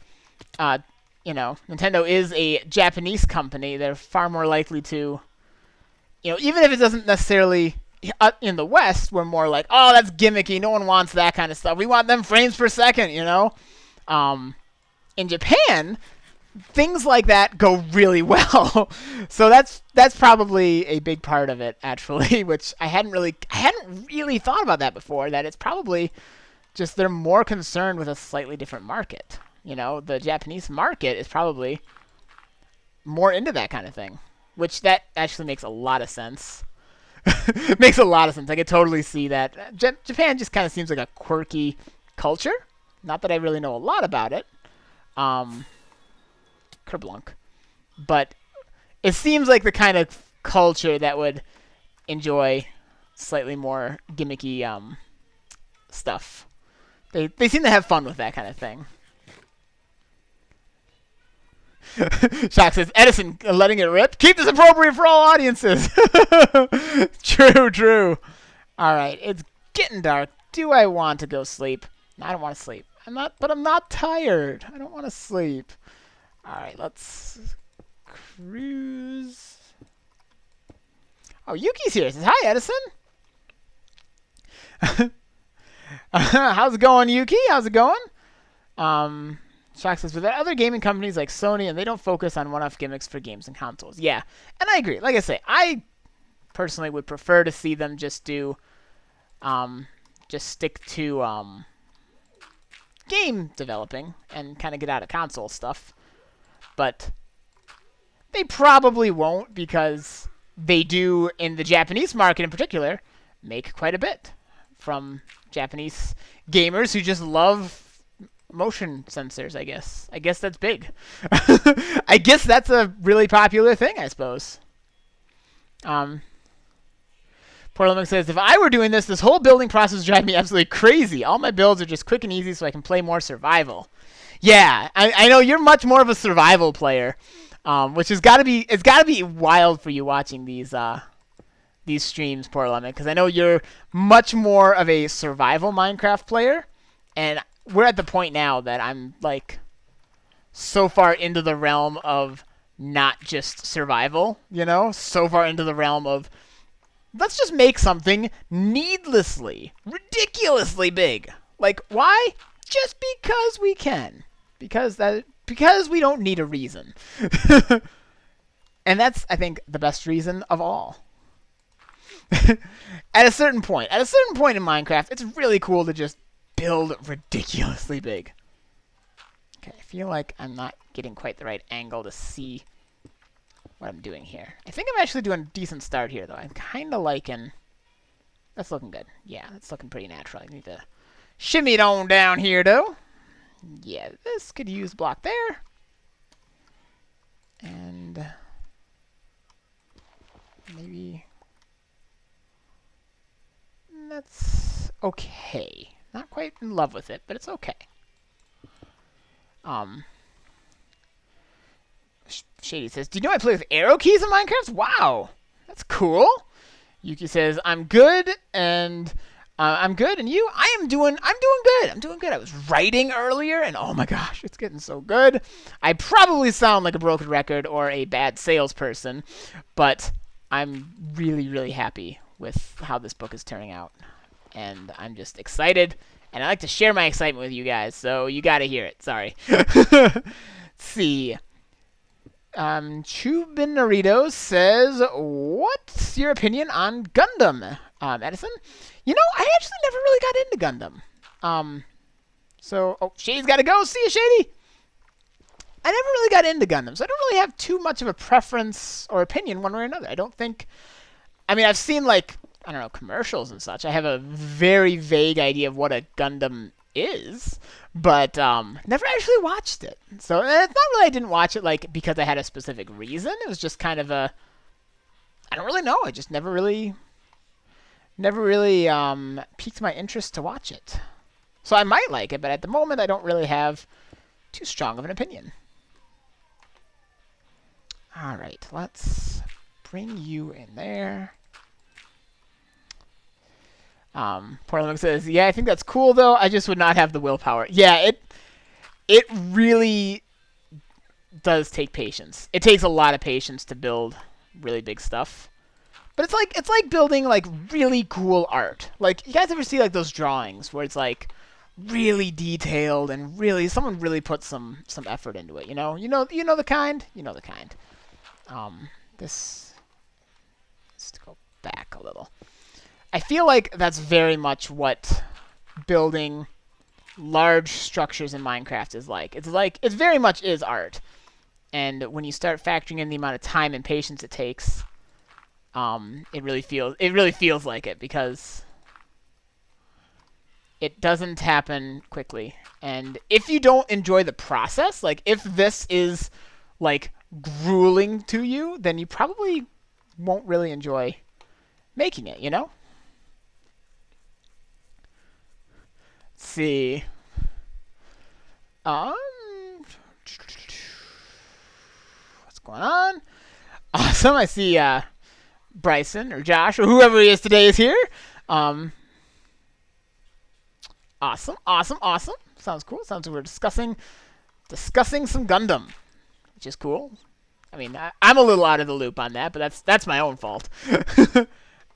Nintendo is a Japanese company, they're far more likely to, even if it doesn't necessarily, in the West, we're more like, oh, that's gimmicky, no one wants that kind of stuff. We want them frames per second, In Japan, things like that go really well. So that's probably a big part of it, actually, which I hadn't really thought about that before, that it's probably just they're more concerned with a slightly different market. The Japanese market is probably more into that kind of thing, which that actually makes a lot of sense. Makes a lot of sense. I could totally see that. Japan just kind of seems like a quirky culture. Not that I really know a lot about it. Kerblunk. But it seems like the kind of culture that would enjoy slightly more gimmicky stuff. They seem to have fun with that kind of thing. Shock says, Edison letting it rip. Keep this appropriate for all audiences. True. All right, it's getting dark. Do I want to go sleep? No, I don't want to sleep. I'm not tired. I don't want to sleep. All right, let's cruise. Oh, Yuki's here. Says, hi, Edison. How's it going, Yuki? How's it going? Shock says, but there are other gaming companies like Sony, and they don't focus on one-off gimmicks for games and consoles. Yeah, and I agree. Like I say, I personally would prefer to see them just stick to game developing and kind of get out of console stuff. But they probably won't, because they do, in the Japanese market in particular, make quite a bit from Japanese gamers who just love motion sensors, I guess. I guess that's big. I guess that's a really popular thing, I suppose. Portland says, if I were doing this whole building process would drive me absolutely crazy. All my builds are just quick and easy so I can play more survival. Yeah, I know you're much more of a survival player, which it's gotta be wild for you watching these streams, Portland, because I know you're much more of a survival Minecraft player, and we're at the point now that I'm like so far into the realm of not just survival, you know? So far into the realm of let's just make something needlessly, ridiculously big. Like, why? Just because we can. Because we don't need a reason. And that's, I think, the best reason of all. At a certain point in Minecraft, it's really cool to just build ridiculously big. Okay, I feel like I'm not getting quite the right angle to see what I'm doing here. I think I'm actually doing a decent start here, though. I'm kind of liking... That's looking good. Yeah, that's looking pretty natural. I need to shimmy it on down here, though. Yeah, this could use block there. And... maybe... that's okay. Not quite in love with it, but it's okay. Shady says, do you know I play with arrow keys in Minecraft? Wow, that's cool. Yuki says, I'm good, and you? I'm doing good. I was writing earlier, and oh my gosh, it's getting so good. I probably sound like a broken record or a bad salesperson, but I'm really, really happy with how this book is turning out, and I'm just excited, and I like to share my excitement with you guys, so you gotta hear it. Sorry. Let's see. Chubinaritos says, what's your opinion on Gundam, Edison? You know, I actually never really got into Gundam. Oh, Shady's got to go. See you, Shady. I never really got into Gundam, so I don't really have too much of a preference or opinion one way or another. I don't think... I mean, I've seen, like, I don't know, commercials and such. I have a very vague idea of what a Gundam is, but never actually watched it. So it's not really I didn't watch it like because I had a specific reason. It was just kind of a I don't really know. I just never really piqued my interest to watch it. So I might like it, but at the moment I don't really have too strong of an opinion. All right, let's bring you in there. Portland says, yeah, I think that's cool, though. I just would not have the willpower. Yeah, it really does take patience. It takes a lot of patience to build really big stuff. But it's like building like really cool art. Like, you guys ever see like those drawings where it's like really detailed and really someone really put some effort into it, you know? You know the kind? You know the kind. Let's go back a little. I feel like that's very much what building large structures in Minecraft is like. It very much is art. And when you start factoring in the amount of time and patience it takes, it really feels like it, because it doesn't happen quickly. And if you don't enjoy the process, like if this is like grueling to you, then you probably won't really enjoy making it, you know? Let's see. What's going on? Awesome. I see Bryson or Josh or whoever he is today is here. Awesome. Sounds cool. Sounds like we're discussing some Gundam, which is cool. I mean, I'm a little out of the loop on that, but that's my own fault.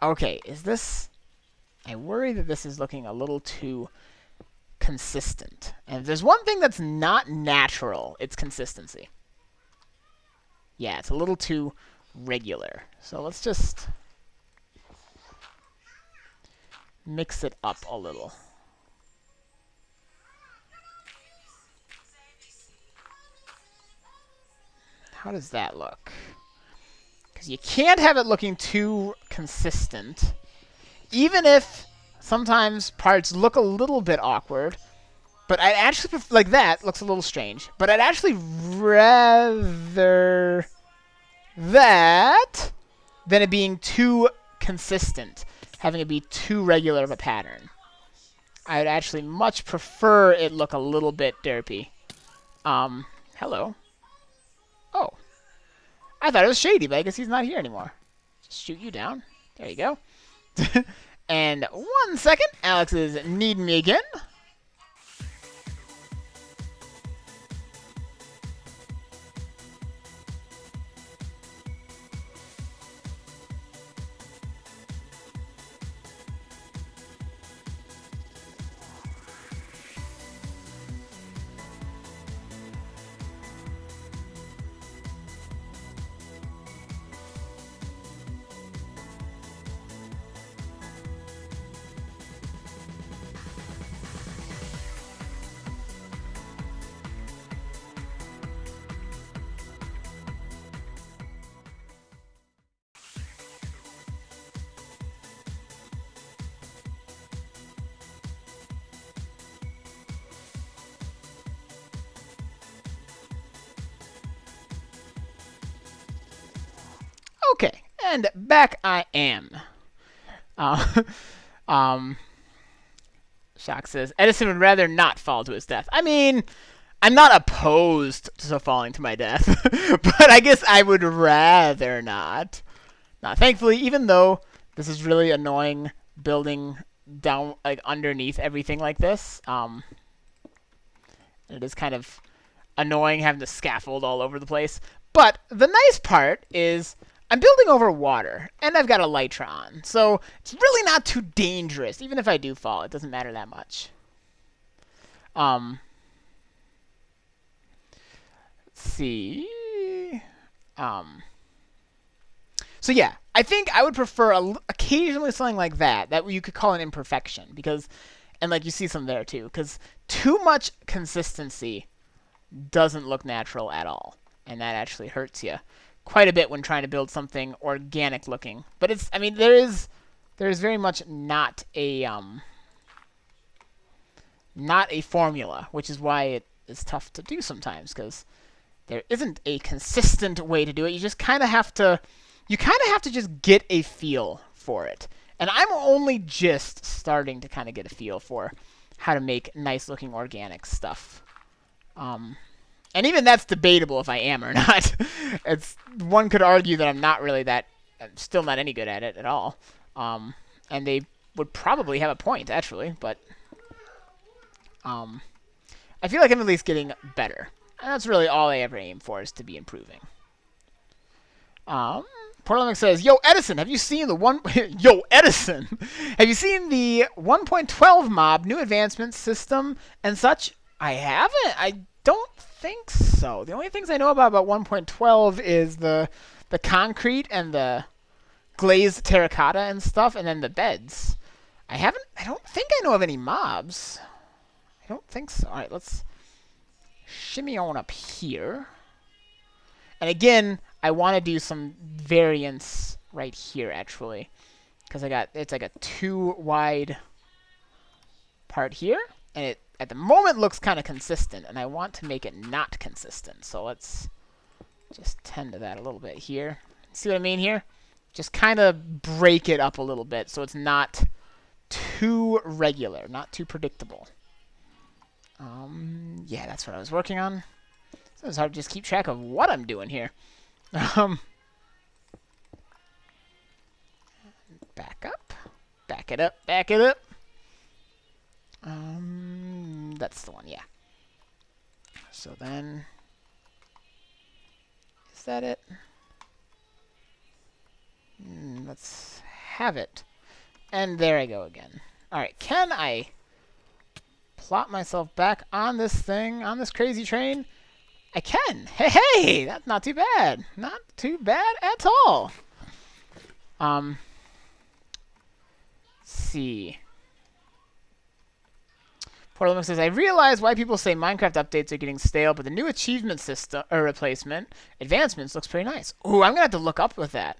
Okay, is this... I worry that this is looking a little too consistent. And if there's one thing that's not natural, it's consistency. Yeah, it's a little too regular. So let's just mix it up a little. How does that look? Because you can't have it looking too consistent. Even if sometimes parts look a little bit awkward. But I'd actually prefer, like that looks a little strange. But I'd actually rather that than it being too consistent. Having it be too regular of a pattern. I'd actually much prefer it look a little bit derpy. Hello. Oh. I thought it was Shady, but I guess he's not here anymore. Just shoot you down. There you go. And 1 second. Alex is needing me again. And back I am. Uh, um, Shock says, Edison would rather not fall to his death. I mean, I'm not opposed to falling to my death, but I guess I would rather not. Now, thankfully, even though this is really annoying building down, like, underneath everything like this, it is kind of annoying having to scaffold all over the place. But the nice part is I'm building over water, and I've got a Elytra on. So it's really not too dangerous. Even if I do fall, it doesn't matter that much. Let's see. So yeah, I think I would prefer occasionally something like that you could call an imperfection. And like you see some there too, because too much consistency doesn't look natural at all. And that actually hurts you quite a bit when trying to build something organic looking. But it's, I mean, there is very much not a formula, which is why it is tough to do sometimes, because there isn't a consistent way to do it. You just kind of have to, just get a feel for it. And I'm only just starting to kind of get a feel for how to make nice looking organic stuff. And even that's debatable if I am or not. One could argue that I'm still not any good at it at all. And they would probably have a point, actually, but I feel like I'm at least getting better. And that's really all I ever aim for, is to be improving. Portland says, Yo, Edison, have you seen the Yo, Edison! Have you seen the 1.12 mob, new advancement system, and such? I haven't. I don't think so. The only things I know about 1.12 is the concrete and the glazed terracotta and stuff, and then the beds. I don't think I know of any mobs. I don't think so. All right, let's shimmy on up here. And again, I want to do some variance right here, actually, because it's like a 2 wide part here, and it at the moment looks kind of consistent, and I want to make it not consistent. So let's just tend to that a little bit here. See what I mean here? Just kind of break it up a little bit so it's not too regular, not too predictable. Yeah, that's what I was working on. So it's hard to just keep track of what I'm doing here. Back up. Back it up. Back it up. That's the one, yeah. So then, is that it? Let's have it. And there I go again. All right, can I plot myself back on this thing, on this crazy train? I can. Hey, that's not too bad. Not too bad at all. Let's see. Portland says, I realize why people say Minecraft updates are getting stale, but the new achievement system or replacement advancements looks pretty nice. Ooh, I'm gonna have to look up with that.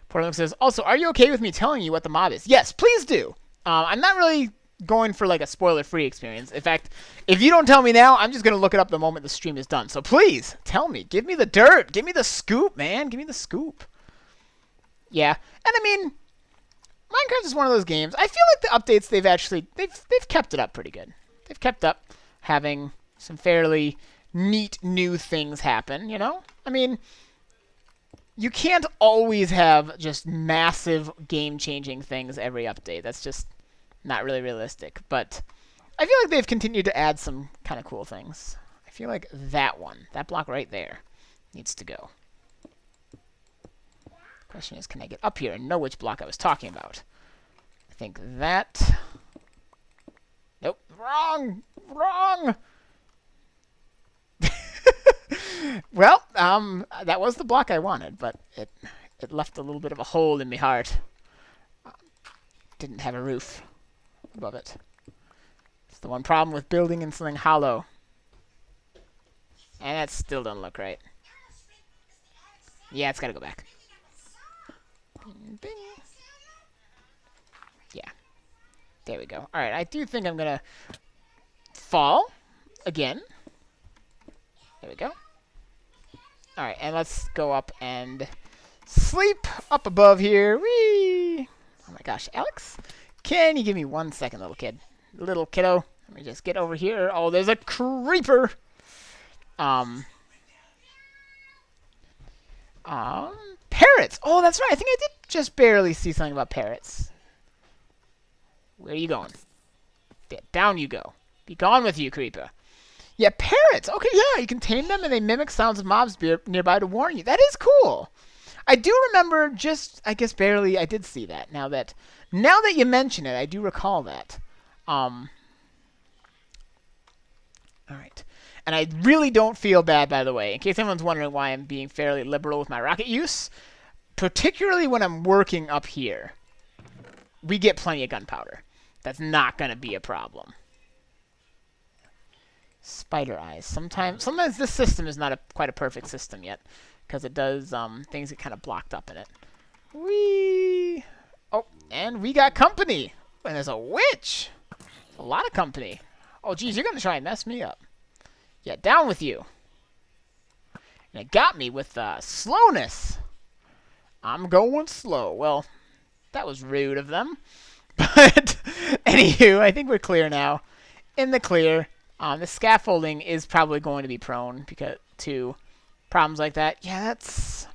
Portland says, also, are you okay with me telling you what the mob is? Yes, please do. I'm not really going for like a spoiler-free experience. In fact, if you don't tell me now, I'm just gonna look it up the moment the stream is done. So please tell me. Give me the dirt. Give me the scoop, man. Give me the scoop. Yeah, and I mean, Minecraft is one of those games. I feel like the updates they've kept it up pretty good. They've kept up having some fairly neat new things happen, you know? I mean, you can't always have just massive game-changing things every update. That's just not really realistic. But I feel like they've continued to add some kind of cool things. I feel like that block right there, needs to go. Question is, can I get up here and know which block I was talking about? I think that... Nope. Wrong! Wrong! Well, that was the block I wanted, but it left a little bit of a hole in my heart. Didn't have a roof above it. It's the one problem with building in something hollow. And that still doesn't look right. Yeah, it's gotta go back. Bing. Yeah. There we go. Alright, I do think I'm gonna fall again. There we go. Alright, and let's go up and sleep up above here. Whee! Oh my gosh, Alex, can you give me 1 second, little kid? Little kiddo. Let me just get over here. Oh, there's a creeper. Parrots. Oh, that's right. I think I did just barely see something about parrots. Where are you going? Down you go. Be gone with you, creeper. Yeah, parrots. Okay, yeah, you can tame them and they mimic sounds of mobs nearby to warn you. That is cool. I do remember just, I guess barely, I did see that. Now that you mention it, I do recall that. All right. And I really don't feel bad, by the way, in case anyone's wondering why I'm being fairly liberal with my rocket use, particularly when I'm working up here. We get plenty of gunpowder. That's not going to be a problem. Spider eyes. Sometimes this system is not quite a perfect system yet, because it does things get kind of blocked up in it. Whee! Oh, and we got company. And there's a witch. A lot of company. Oh, geez, you're going to try and mess me up. Yeah, down with you. And it got me with slowness. I'm going slow. Well, that was rude of them. But, anywho, I think we're clear now. In the clear. The scaffolding is probably going to be prone to problems like that. Yeah, that's...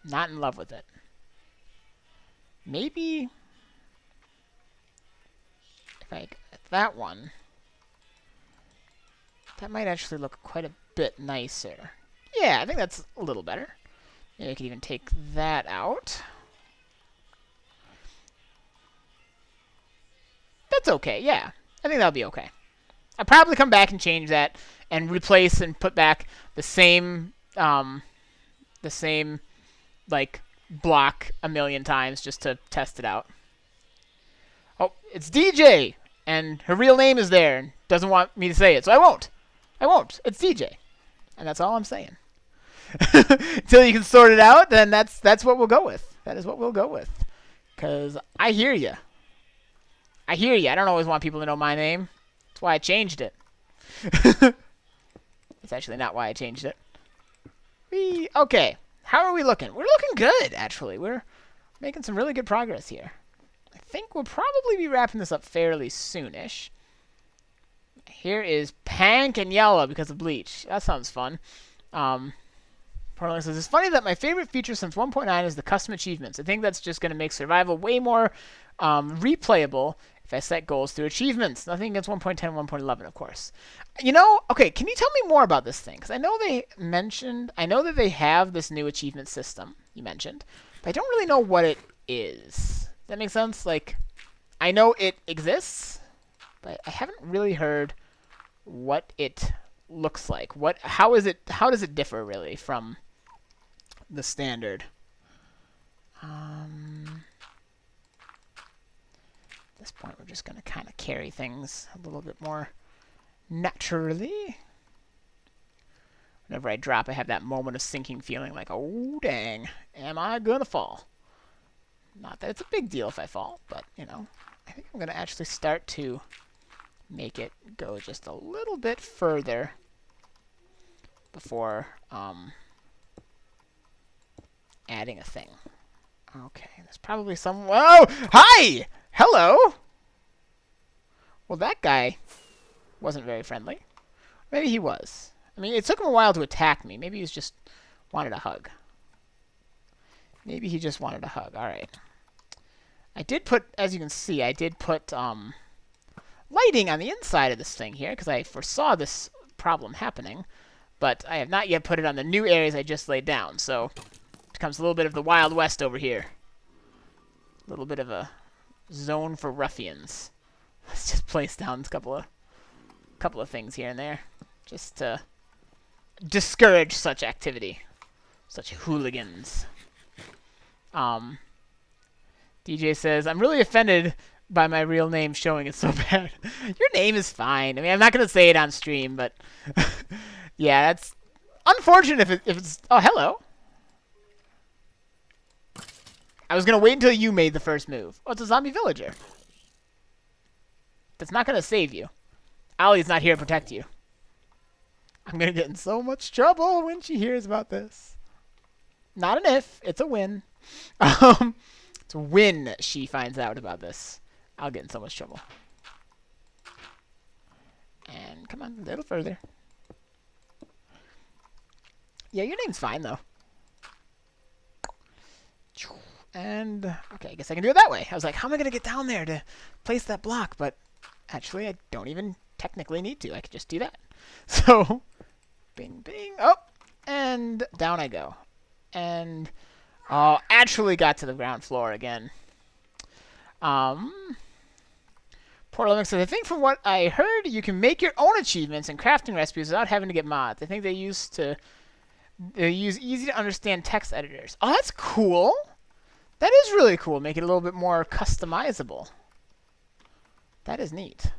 not in love with it. Maybe... if I get that one... that might actually look quite a bit nicer. Yeah, I think that's a little better. Maybe I could even take that out. That's okay, yeah. I think that'll be okay. I'll probably come back and change that and replace and put back the same like block a million times just to test it out. Oh, it's DJ, and her real name is there and doesn't want me to say it, so I won't. I won't. It's DJ, and that's all I'm saying. Until you can sort it out, then that's what we'll go with. That is what we'll go with. Because I hear you. I hear you. I don't always want people to know my name. That's why I changed it. That's actually not why I changed it. Okay. How are we looking? We're looking good, actually. We're making some really good progress here. I think we'll probably be wrapping this up fairly soonish. Here is pink and yellow because of bleach. That sounds fun. Portland says, it's funny that my favorite feature since 1.9 is the custom achievements. I think that's just going to make survival way more replayable if I set goals through achievements. Nothing against 1.10 and 1.11, of course. You know, okay, can you tell me more about this thing? Because I know that they have this new achievement system you mentioned, but I don't really know what it is. Does that make sense? Like, I know it exists, but I haven't really heard what it looks like. How does it differ really from the standard? At this point, we're just going to kind of carry things a little bit more naturally. Whenever I drop, I have that moment of sinking feeling like, oh, dang, am I going to fall? Not that it's a big deal if I fall, but, you know, I think I'm going to actually start to make it go just a little bit further before adding a thing. Okay, there's probably some... Whoa! Hi! Hello! Well, that guy wasn't very friendly. Maybe he was. I mean, it took him a while to attack me. Maybe he was just wanted a hug. Maybe he just wanted a hug. All right. I did put, as you can see, I did put lighting on the inside of this thing here because I foresaw this problem happening, but I have not yet put it on the new areas I just laid down. So it becomes a little bit of the Wild West over here. A little bit of a zone for ruffians. Let's just place down a couple of things here and there, just to discourage such activity, such hooligans. DJ says, I'm really offended by my real name showing it so bad. Your name is fine. I mean, I'm not gonna say it on stream, but yeah, that's unfortunate if it's. Oh, hello. I was going to wait until you made the first move. Oh, it's a zombie villager. That's not going to save you. Ollie's not here to protect you. I'm going to get in so much trouble when she hears about this. Not an if. It's a win. It's a win she finds out about this. I'll get in so much trouble. And come on, a little further. Yeah, your name's fine, though. And, okay, I guess I can do it that way. I was like, how am I going to get down there to place that block? But actually, I don't even technically need to. I could just do that. So, bing, bing. Oh, and down I go. And, oh, actually got to the ground floor again. Poor Olympic says, I think from what I heard, you can make your own achievements and crafting recipes without having to get mods. I think they use easy to understand text editors. Oh, that's cool. That is really cool. Make it a little bit more customizable. That is neat.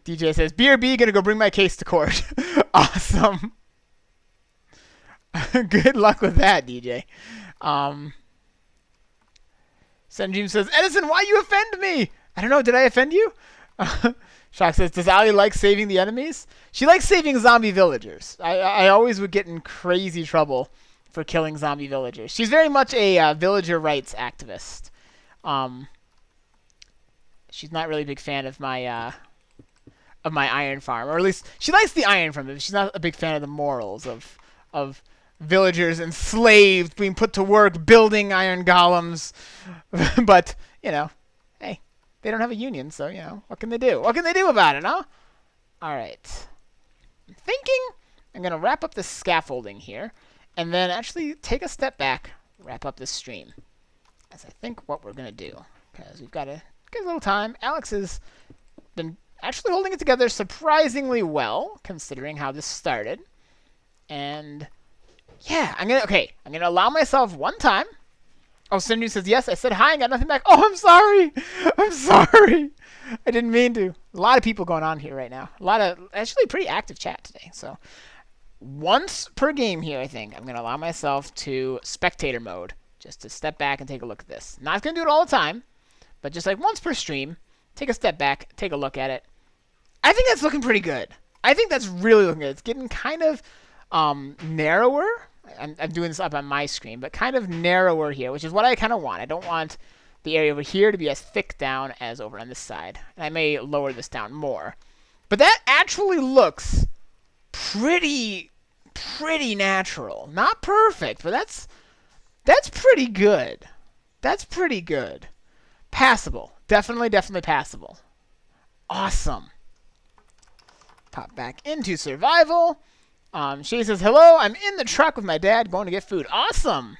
DJ says, BRB, gonna go bring my case to court. Awesome. Good luck with that, DJ. Sendream says, Edison, why you offend me? I don't know, did I offend you? Shock says, does Ali like saving the enemies? She likes saving zombie villagers. I always would get in crazy trouble for killing zombie villagers. She's very much a villager rights activist. She's not really a big fan of my iron farm, or at least she likes the iron from it, but she's not a big fan of the morals of villagers enslaved, being put to work, building iron golems. But, you know, hey, they don't have a union, so, you know, what can they do? What can they do about it, huh? All right. I'm thinking I'm going to wrap up the scaffolding here, and then actually take a step back, wrap up this stream. That's, I think, what we're going to do, because we've got to get a little time. Alex has been actually holding it together surprisingly well, considering how this started. And yeah, I'm gonna allow myself one time. Oh, Cindy says yes. I said hi and got nothing back. Oh, I'm sorry. I'm sorry. I didn't mean to. A lot of people going on here right now. A lot of actually pretty active chat today. So once per game here, I think I'm gonna allow myself to spectator mode, just to step back and take a look at this. Not gonna do it all the time, but just like once per stream, take a step back, take a look at it. I think that's looking pretty good. I think that's really looking good. It's getting kind of narrower. I'm doing this up on my screen, but kind of narrower here, which is what I kind of want. I don't want the area over here to be as thick down as over on this side. And I may lower this down more. But that actually looks pretty natural. Not perfect, but that's pretty good. That's pretty good. Passable. Definitely passable. Awesome. Pop back into survival. She says, hello, I'm in the truck with my dad going to get food. Awesome.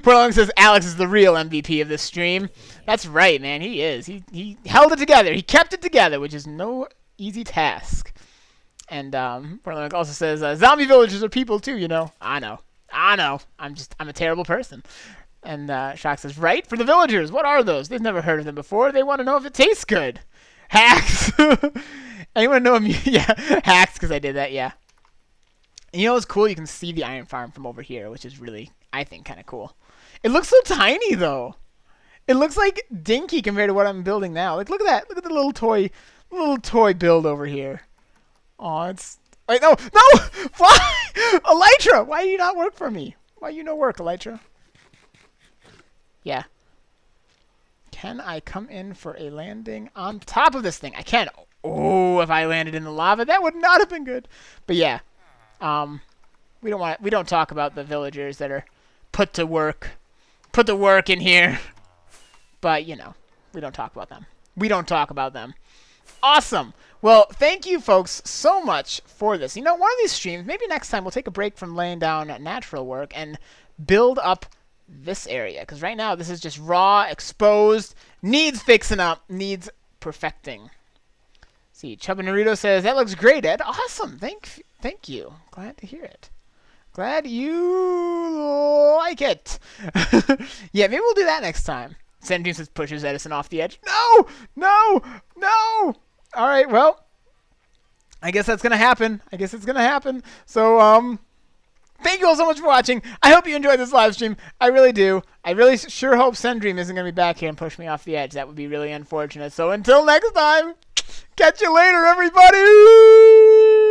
Prolong says, Alex is the real MVP of this stream. That's right, man. He is. He held it together. He kept it together, which is no easy task. And Prolong also says, zombie villagers are people too, you know. I know. I'm a terrible person. And Shock says, right? For the villagers, what are those? They've never heard of them before. They want to know if it tastes good. Hacks. Anyone know him? Yeah, hacks, because I did that, yeah. And you know what's cool? You can see the iron farm from over here, which is really, I think, kind of cool. It looks so tiny, though. It looks like dinky compared to what I'm building now. Like, look at that. Look at the little toy build over here. Oh, it's... Wait, no! Fly! Elytra! Why do you not work for me? Why you no work, Elytra? Yeah. Can I come in for a landing on top of this thing? I can. Oh, if I landed in the lava, that would not have been good. But yeah. We don't talk about the villagers that are put to work in here. But, you know, we don't talk about them. Awesome. Well, thank you folks so much for this. You know, one of these streams, maybe next time we'll take a break from laying down natural work and build up this area. Because right now this is just raw, exposed, needs fixing up, needs perfecting. See, Chubba Naruto says, that looks great, Ed. Awesome. Thank you. Glad to hear it. Glad you like it. Yeah, maybe we'll do that next time. Sentence says pushes Edison off the edge. No! All right, well, I guess that's going to happen. So, thank you all so much for watching. I hope you enjoyed this live stream. I really do. I really sure hope Sendream isn't going to be back here and push me off the edge. That would be really unfortunate. So until next time, catch you later, everybody!